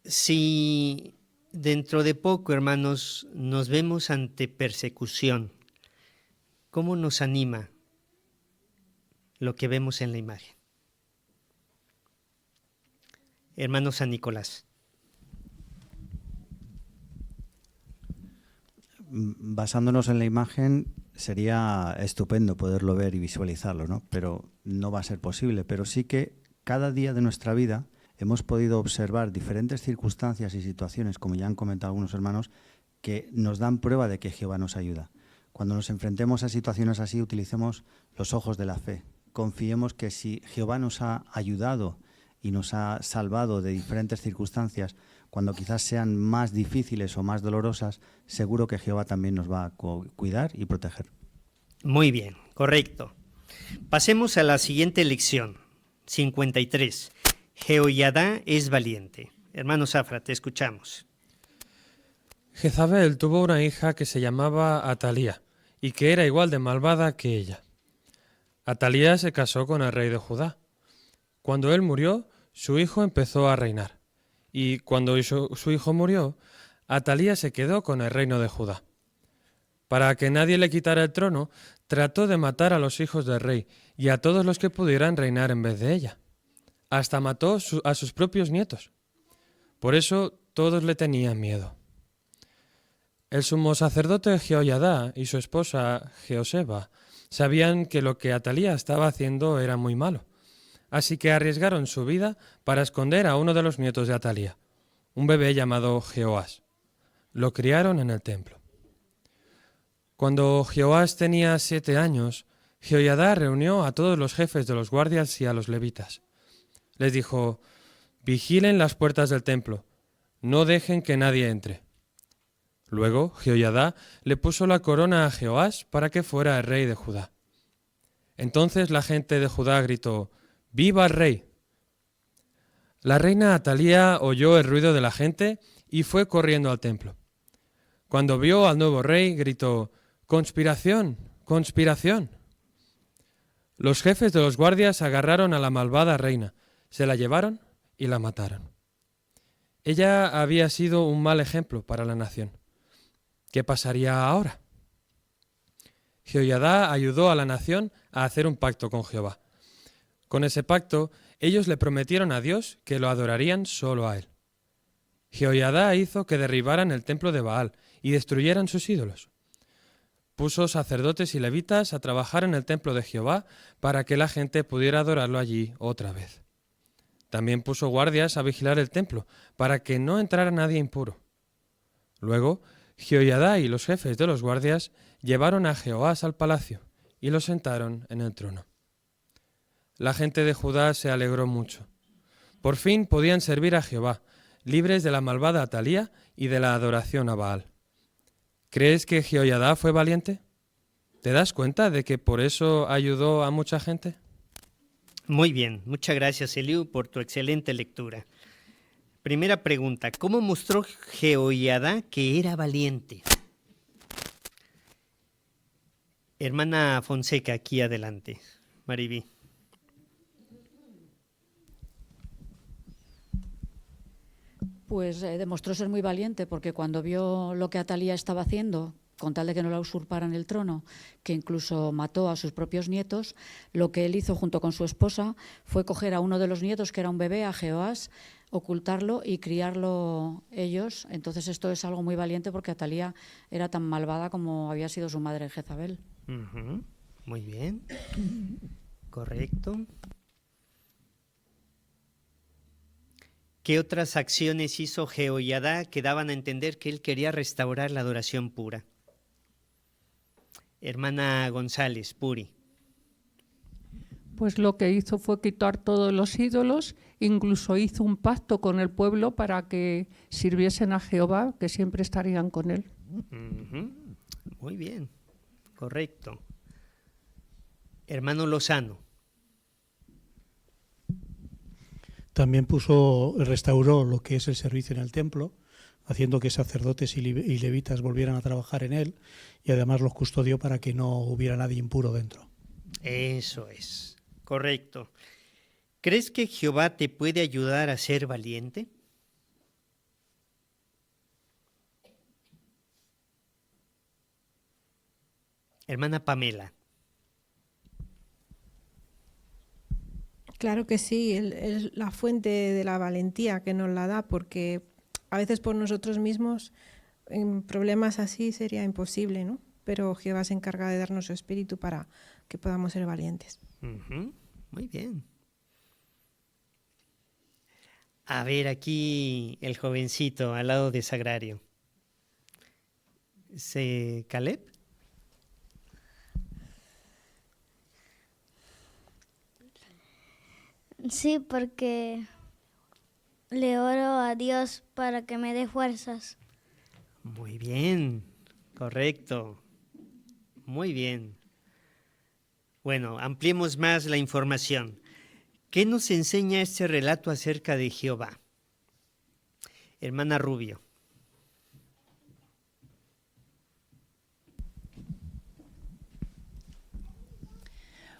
Si dentro de poco, hermanos, nos vemos ante persecución, ¿cómo nos anima lo que vemos en la imagen? Hermano San Nicolás. Basándonos en la imagen, sería estupendo poderlo ver y visualizarlo, ¿no? Pero no va a ser posible. Pero sí que cada día de nuestra vida hemos podido observar diferentes circunstancias y situaciones, como ya han comentado algunos hermanos, que nos dan prueba de que Jehová nos ayuda. Cuando nos enfrentemos a situaciones así, utilicemos los ojos de la fe. Confiemos que si Jehová nos ha ayudado y nos ha salvado de diferentes circunstancias, cuando quizás sean más difíciles o más dolorosas, seguro que Jehová también nos va a cuidar y proteger. Muy bien, correcto. Pasemos a la siguiente lección, 53. Jehoiada es valiente. Hermano Zafra, te escuchamos. Jezabel tuvo una hija que se llamaba Atalía y que era igual de malvada que ella. Atalía se casó con el rey de Judá. Cuando él murió, su hijo empezó a reinar. Y cuando su hijo murió, Atalía se quedó con el reino de Judá. Para que nadie le quitara el trono, trató de matar a los hijos del rey y a todos los que pudieran reinar en vez de ella. Hasta mató a sus propios nietos. Por eso todos le tenían miedo. El sumo sacerdote Jehoiada y su esposa Jeoseba sabían que lo que Atalía estaba haciendo era muy malo. Así que arriesgaron su vida para esconder a uno de los nietos de Atalía, un bebé llamado Jehoás. Lo criaron en el templo. Cuando Jehoás tenía 7 años, Jehoiada reunió a todos los jefes de los guardias y a los levitas. Les dijo: vigilen las puertas del templo, no dejen que nadie entre. Luego Jehoiada le puso la corona a Jehoás para que fuera el rey de Judá. Entonces la gente de Judá gritó: ¡viva el rey! La reina Atalía oyó el ruido de la gente y fue corriendo al templo. Cuando vio al nuevo rey, gritó: ¡conspiración! ¡Conspiración! Los jefes de los guardias agarraron a la malvada reina, se la llevaron y la mataron. Ella había sido un mal ejemplo para la nación. ¿Qué pasaría ahora? Jehoiada ayudó a la nación a hacer un pacto con Jehová. Con ese pacto, ellos le prometieron a Dios que lo adorarían solo a él. Jehoiada hizo que derribaran el templo de Baal y destruyeran sus ídolos. Puso sacerdotes y levitas a trabajar en el templo de Jehová para que la gente pudiera adorarlo allí otra vez. También puso guardias a vigilar el templo para que no entrara nadie impuro. Luego, Jehoiada y los jefes de los guardias llevaron a Jehoás al palacio y lo sentaron en el trono. La gente de Judá se alegró mucho. Por fin podían servir a Jehová, libres de la malvada Atalía y de la adoración a Baal. ¿Crees que Jehoiada fue valiente? ¿Te das cuenta de que por eso ayudó a mucha gente? Muy bien, muchas gracias, Eliu, por tu excelente lectura. Primera pregunta, ¿cómo mostró Jehoiada que era valiente? Hermana Fonseca, aquí adelante. Maribí. Pues demostró ser muy valiente, porque cuando vio lo que Atalía estaba haciendo, con tal de que no la usurparan el trono, que incluso mató a sus propios nietos, lo que él hizo junto con su esposa fue coger a uno de los nietos, que era un bebé, a Jehoás, ocultarlo y criarlo ellos. Entonces esto es algo muy valiente, porque Atalía era tan malvada como había sido su madre Jezabel. Muy bien, correcto. ¿Qué otras acciones hizo Jehoiada que daban a entender que él quería restaurar la adoración pura? Hermana González, Puri. pues lo que hizo fue quitar todos los ídolos, incluso hizo un pacto con el pueblo para que sirviesen a Jehová, que siempre estarían con él. Muy bien, correcto. Hermano Lozano. También restauró lo que es el servicio en el templo, haciendo que sacerdotes y levitas volvieran a trabajar en él, y además los custodió para que no hubiera nadie impuro dentro. Eso es, correcto. ¿Crees que Jehová te puede ayudar a ser valiente? Hermana Pamela. Claro que sí, es la fuente de la valentía que nos la da, porque a veces por nosotros mismos en problemas así sería imposible, ¿no? Pero Jehová se encarga de darnos su espíritu para que podamos ser valientes. Muy bien. A ver, aquí el jovencito al lado de Sagrario. ¿Caleb? Sí, porque le oro a Dios para que me dé fuerzas. Muy bien, correcto. Muy bien. Bueno, ampliemos más la información. ¿Qué nos enseña este relato acerca de Jehová? Hermana Rubio.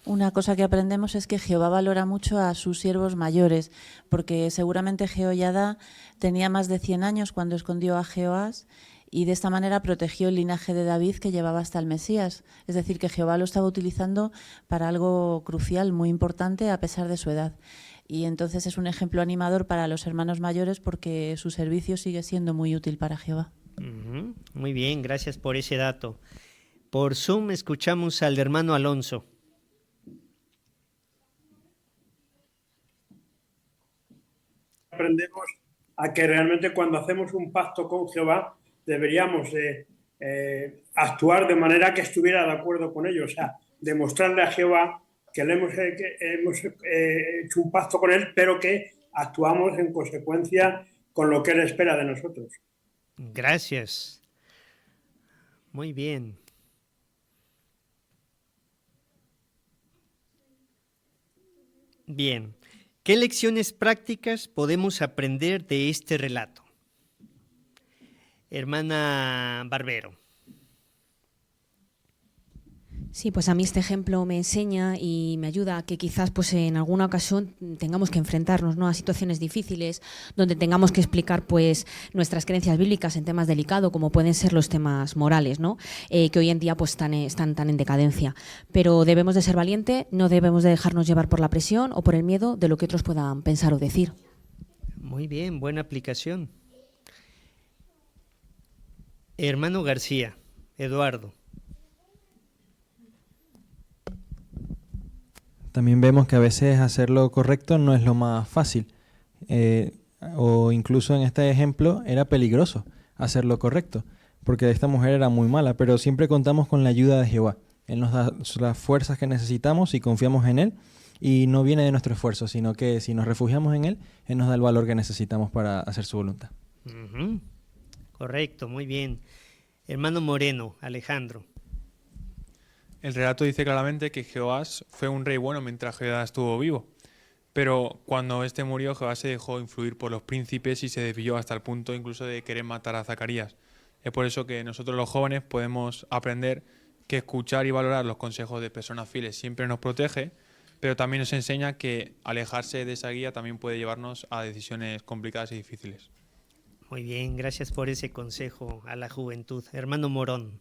Una cosa que aprendemos es que Jehová valora mucho a sus siervos mayores, porque seguramente Jehoiada tenía más de 100 años cuando escondió a Jehoás y de esta manera protegió el linaje de David que llevaba hasta el Mesías. Es decir, que Jehová lo estaba utilizando para algo crucial, muy importante, a pesar de su edad. Y entonces es un ejemplo animador para los hermanos mayores porque su servicio sigue siendo muy útil para Jehová. Muy bien, gracias por ese dato. Por Zoom escuchamos al hermano Alonso. Aprendemos a que realmente cuando hacemos un pacto con Jehová deberíamos actuar de manera que estuviera de acuerdo con ello, o sea, demostrarle a Jehová que hemos hecho un pacto con él, pero que actuamos en consecuencia con lo que él espera de nosotros. Gracias. Muy bien. Bien. ¿Qué lecciones prácticas podemos aprender de este relato? Hermana Barbero. Sí, pues a mí este ejemplo me enseña y me ayuda a que quizás pues en alguna ocasión tengamos que enfrentarnos, ¿no?, a situaciones difíciles donde tengamos que explicar pues nuestras creencias bíblicas en temas delicados como pueden ser los temas morales, ¿no?, que hoy en día pues están tan en decadencia. Pero debemos de ser valientes, no debemos de dejarnos llevar por la presión o por el miedo de lo que otros puedan pensar o decir. Muy bien, buena aplicación. Hermano García, Eduardo. También vemos que a veces hacer lo correcto no es lo más fácil. O incluso en este ejemplo era peligroso hacer lo correcto, porque esta mujer era muy mala, pero siempre contamos con la ayuda de Jehová. Él nos da las fuerzas que necesitamos y confiamos en Él, y no viene de nuestro esfuerzo, sino que si nos refugiamos en Él, Él nos da el valor que necesitamos para hacer su voluntad. Correcto, muy bien. Hermano Moreno, Alejandro. El relato dice claramente que Jehoás fue un rey bueno mientras Jehoiada estuvo vivo, pero cuando éste murió, Jehová se dejó influir por los príncipes y se desvió hasta el punto incluso de querer matar a Zacarías. Es por eso que nosotros los jóvenes podemos aprender que escuchar y valorar los consejos de personas fieles siempre nos protege, pero también nos enseña que alejarse de esa guía también puede llevarnos a decisiones complicadas y difíciles. Muy bien, gracias por ese consejo a la juventud. Hermano Morón,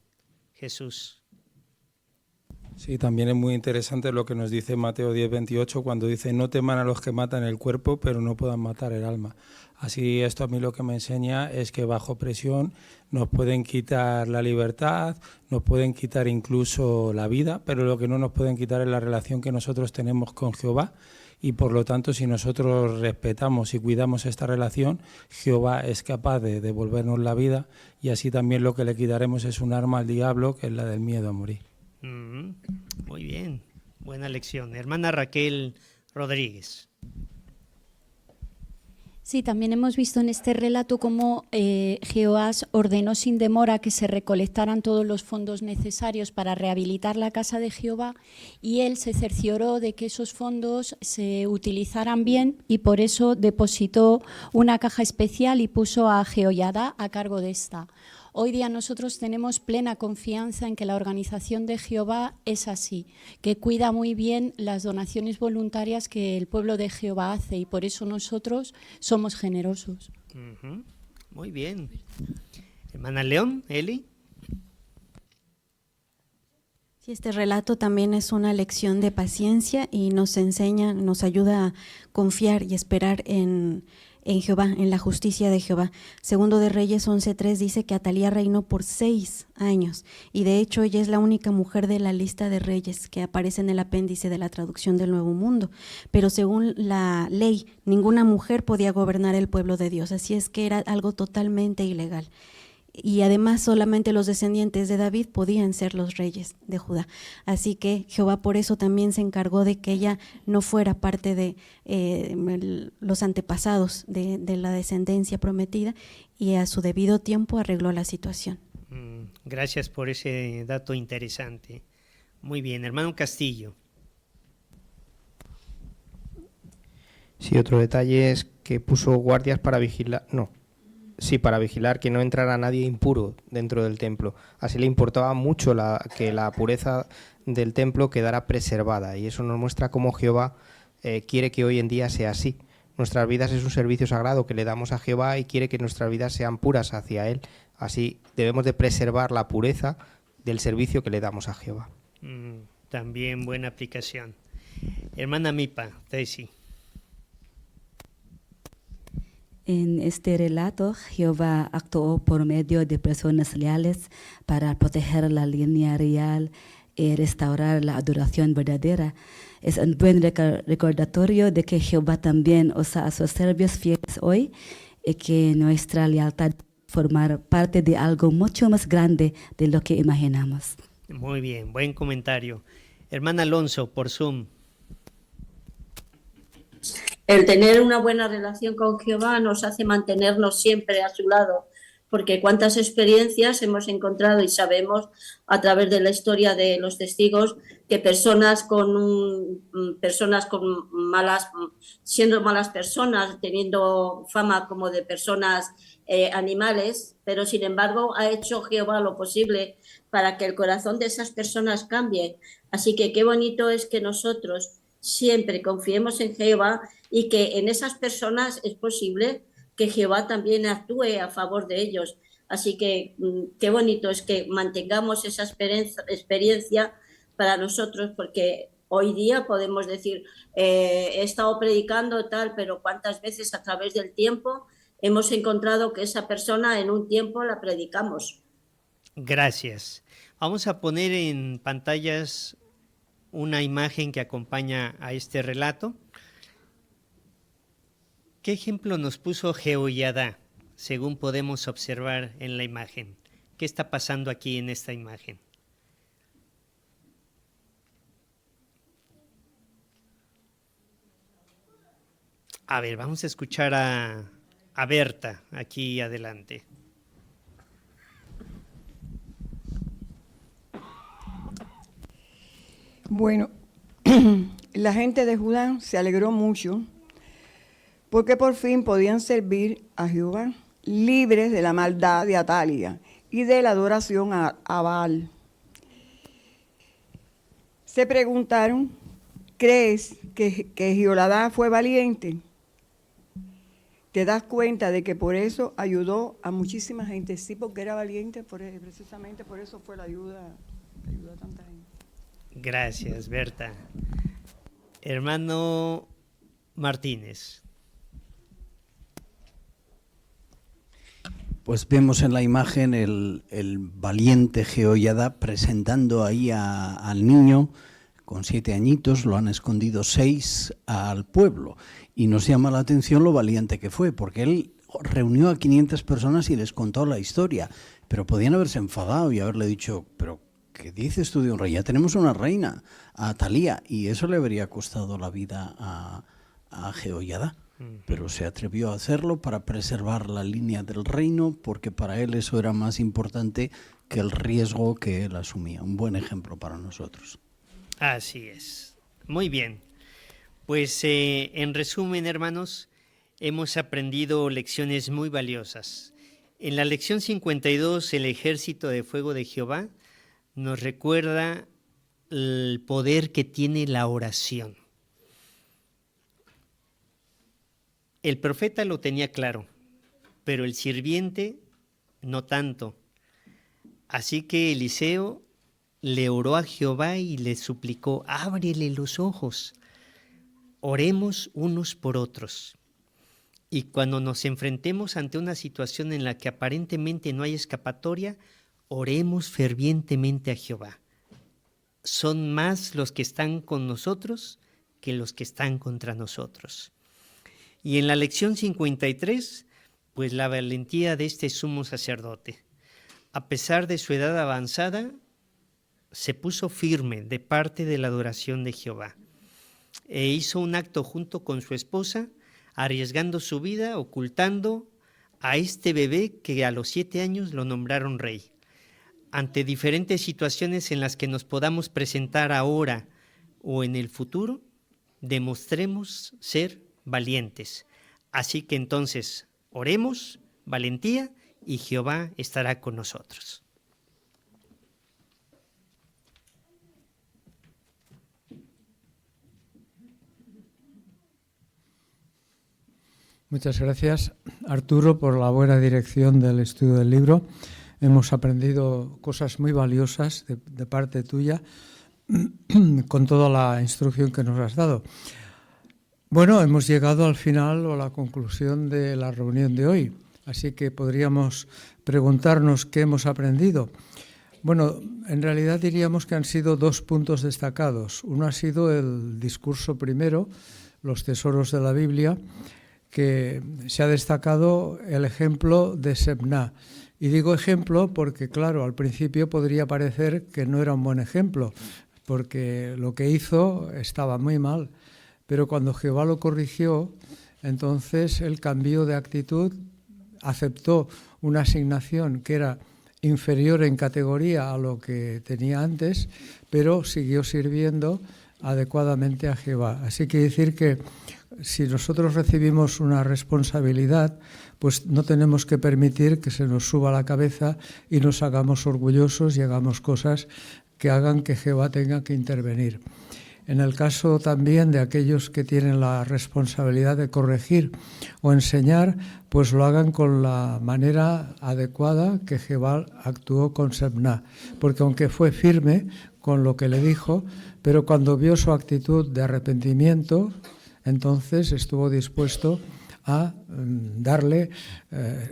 Jesús. Sí, también es muy interesante lo que nos dice Mateo 10:28 cuando dice: no teman a los que matan el cuerpo, pero no puedan matar el alma. Así esto a mí lo que me enseña es que bajo presión nos pueden quitar la libertad, nos pueden quitar incluso la vida, pero lo que no nos pueden quitar es la relación que nosotros tenemos con Jehová. Y por lo tanto, si nosotros respetamos y cuidamos esta relación, Jehová es capaz de devolvernos la vida, y así también lo que le quitaremos es un arma al diablo, que es la del miedo a morir. Muy bien, buena lección. Hermana Raquel Rodríguez. Sí, también hemos visto en este relato cómo Jehoás ordenó sin demora que se recolectaran todos los fondos necesarios para rehabilitar la casa de Jehová, y él se cercioró de que esos fondos se utilizaran bien, y por eso depositó una caja especial y puso a Jehoiada a cargo de esta. Hoy día nosotros tenemos plena confianza en que la organización de Jehová es así, que cuida muy bien las donaciones voluntarias que el pueblo de Jehová hace, y por eso nosotros somos generosos. Muy bien. Hermana León, Eli. Sí, este relato también es una lección de paciencia y nos enseña, nos ayuda a confiar y esperar en Jehová, en la justicia de Jehová. Segundo de Reyes 11:3 dice que Atalía reinó por 6 años, y de hecho ella es la única mujer de la lista de reyes que aparece en el apéndice de la traducción del Nuevo Mundo, pero según la ley ninguna mujer podía gobernar el pueblo de Dios, así es que era algo totalmente ilegal. Y además solamente los descendientes de David podían ser los reyes de Judá. Así que Jehová por eso también se encargó de que ella no fuera parte de los antepasados de la descendencia prometida, y a su debido tiempo arregló la situación. Gracias por ese dato interesante. Muy bien, hermano Castillo. Sí, otro detalle es que puso guardias para vigilar, para vigilar que no entrara nadie impuro dentro del templo. Así le importaba mucho que la pureza del templo quedara preservada, y eso nos muestra cómo Jehová quiere que hoy en día sea así. Nuestras vidas es un servicio sagrado que le damos a Jehová y quiere que nuestras vidas sean puras hacia Él. Así debemos de preservar la pureza del servicio que le damos a Jehová. También buena aplicación. Hermana Mipa, Daisy. En este relato, Jehová actuó por medio de personas leales para proteger la línea real y restaurar la adoración verdadera. Es un buen recordatorio de que Jehová también usa a sus siervos fieles hoy, y que nuestra lealtad formar parte de algo mucho más grande de lo que imaginamos. Muy bien, buen comentario. Hermana Alonso, por Zoom. El tener una buena relación con Jehová nos hace mantenernos siempre a su lado, porque cuántas experiencias hemos encontrado y sabemos a través de la historia de los testigos que personas siendo malas personas, teniendo fama como de personas animales, pero sin embargo ha hecho Jehová lo posible para que el corazón de esas personas cambie. Así que qué bonito es que nosotros siempre confiemos en Jehová y que en esas personas es posible que Jehová también actúe a favor de ellos. Así que qué bonito es que mantengamos esa experiencia para nosotros, porque hoy día podemos decir, he estado predicando tal, pero cuántas veces a través del tiempo hemos encontrado que esa persona en un tiempo la predicamos. Gracias. Vamos a poner en pantallas una imagen que acompaña a este relato. ¿Qué ejemplo nos puso Jehoiada, según podemos observar en la imagen? ¿Qué está pasando aquí en esta imagen? A ver, vamos a escuchar a Berta aquí adelante. Bueno, la gente de Judá se alegró mucho porque por fin podían servir a Jehová, libres de la maldad de Atalia y de la adoración a Baal. Se preguntaron, ¿crees que Jehoiada fue valiente? Te das cuenta de que por eso ayudó a muchísima gente. Sí, porque era valiente, precisamente por eso fue la ayuda, ayudó a tanta gente. Gracias, Berta. Hermano Martínez. Pues vemos en la imagen el valiente Jehoiada presentando ahí al niño con 7 añitos, lo han escondido 6 al pueblo. Y nos llama la atención lo valiente que fue, porque él reunió a 500 personas y les contó la historia. Pero podían haberse enfadado y haberle dicho, pero ¿qué dices tú de un rey? Ya tenemos una reina, a Atalía, y eso le habría costado la vida a Jehoiada. Pero se atrevió a hacerlo para preservar la línea del reino, porque para él eso era más importante que el riesgo que él asumía. Un buen ejemplo para nosotros. Así es. Muy bien. Pues en resumen, hermanos, hemos aprendido lecciones muy valiosas. En la lección 52, el ejército de fuego de Jehová nos recuerda el poder que tiene la oración. El profeta lo tenía claro, pero el sirviente no tanto. Así que Eliseo le oró a Jehová y le suplicó: ábrele los ojos, oremos unos por otros. Y cuando nos enfrentemos ante una situación en la que aparentemente no hay escapatoria, oremos fervientemente a Jehová. Son más los que están con nosotros que los que están contra nosotros. Y en la lección 53, pues la valentía de este sumo sacerdote. A pesar de su edad avanzada, se puso firme de parte de la adoración de Jehová. E hizo un acto junto con su esposa, arriesgando su vida, ocultando a este bebé que a los 7 años lo nombraron rey. Ante diferentes situaciones en las que nos podamos presentar ahora o en el futuro, demostremos ser valientes. Así que entonces oremos, valentía, y Jehová estará con nosotros. Muchas gracias, Arturo, por la buena dirección del estudio del libro. Hemos aprendido cosas muy valiosas de parte tuya con toda la instrucción que nos has dado. Bueno, hemos llegado al final o a la conclusión de la reunión de hoy, así que podríamos preguntarnos qué hemos aprendido. Bueno, en realidad diríamos que han sido 2 puntos destacados. Uno ha sido el discurso primero, los tesoros de la Biblia, que se ha destacado el ejemplo de Sebna. Y digo ejemplo porque, claro, al principio podría parecer que no era un buen ejemplo, porque lo que hizo estaba muy mal. Pero cuando Jehová lo corrigió, entonces él cambió de actitud, aceptó una asignación que era inferior en categoría a lo que tenía antes, pero siguió sirviendo adecuadamente a Jehová. Así que decir que si nosotros recibimos una responsabilidad, pues no tenemos que permitir que se nos suba la cabeza y nos hagamos orgullosos y hagamos cosas que hagan que Jehová tenga que intervenir. En el caso también de aquellos que tienen la responsabilidad de corregir o enseñar, pues lo hagan con la manera adecuada que Jehová actuó con Sebna, porque aunque fue firme con lo que le dijo, pero cuando vio su actitud de arrepentimiento, entonces estuvo dispuesto a darle,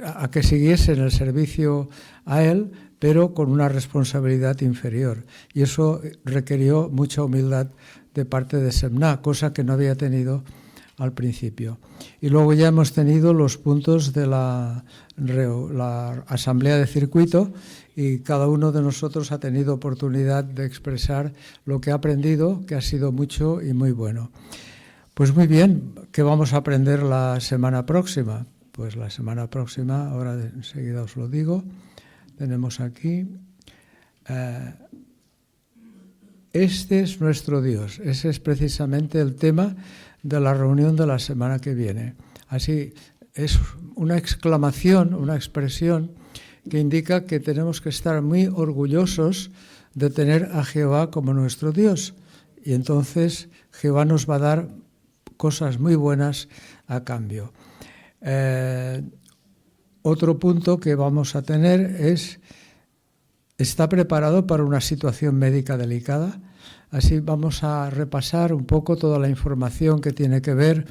a que siguiese en el servicio a él, pero con una responsabilidad inferior. Y eso requirió mucha humildad de parte de Sebna, cosa que no había tenido al principio. Y luego ya hemos tenido los puntos de la asamblea de circuito y cada uno de nosotros ha tenido oportunidad de expresar lo que ha aprendido, que ha sido mucho y muy bueno. Pues muy bien, ¿qué vamos a aprender la semana próxima? Pues la semana próxima, ahora enseguida os lo digo, tenemos aquí, este es nuestro Dios. Ese es precisamente el tema de la reunión de la semana que viene. Así, es una exclamación, una expresión que indica que tenemos que estar muy orgullosos de tener a Jehová como nuestro Dios. Y entonces Jehová nos va a dar cosas muy buenas a cambio. Otro punto que vamos a tener es: ¿está preparado para una situación médica delicada? Así vamos a repasar un poco toda la información que tiene que ver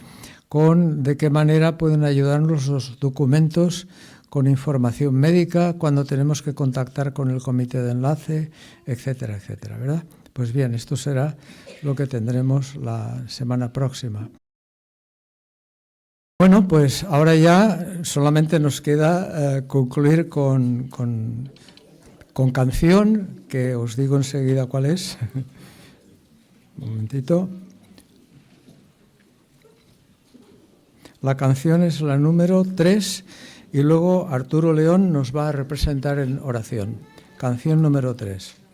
con de qué manera pueden ayudarnos los documentos con información médica, cuando tenemos que contactar con el comité de enlace, etcétera, etcétera, ¿verdad? Pues bien, esto será lo que tendremos la semana próxima. Bueno, pues ahora ya solamente nos queda concluir con con canción, que os digo enseguida cuál es. Un momentito. La canción es la número 3 y luego Arturo León nos va a representar en oración. Canción número 3.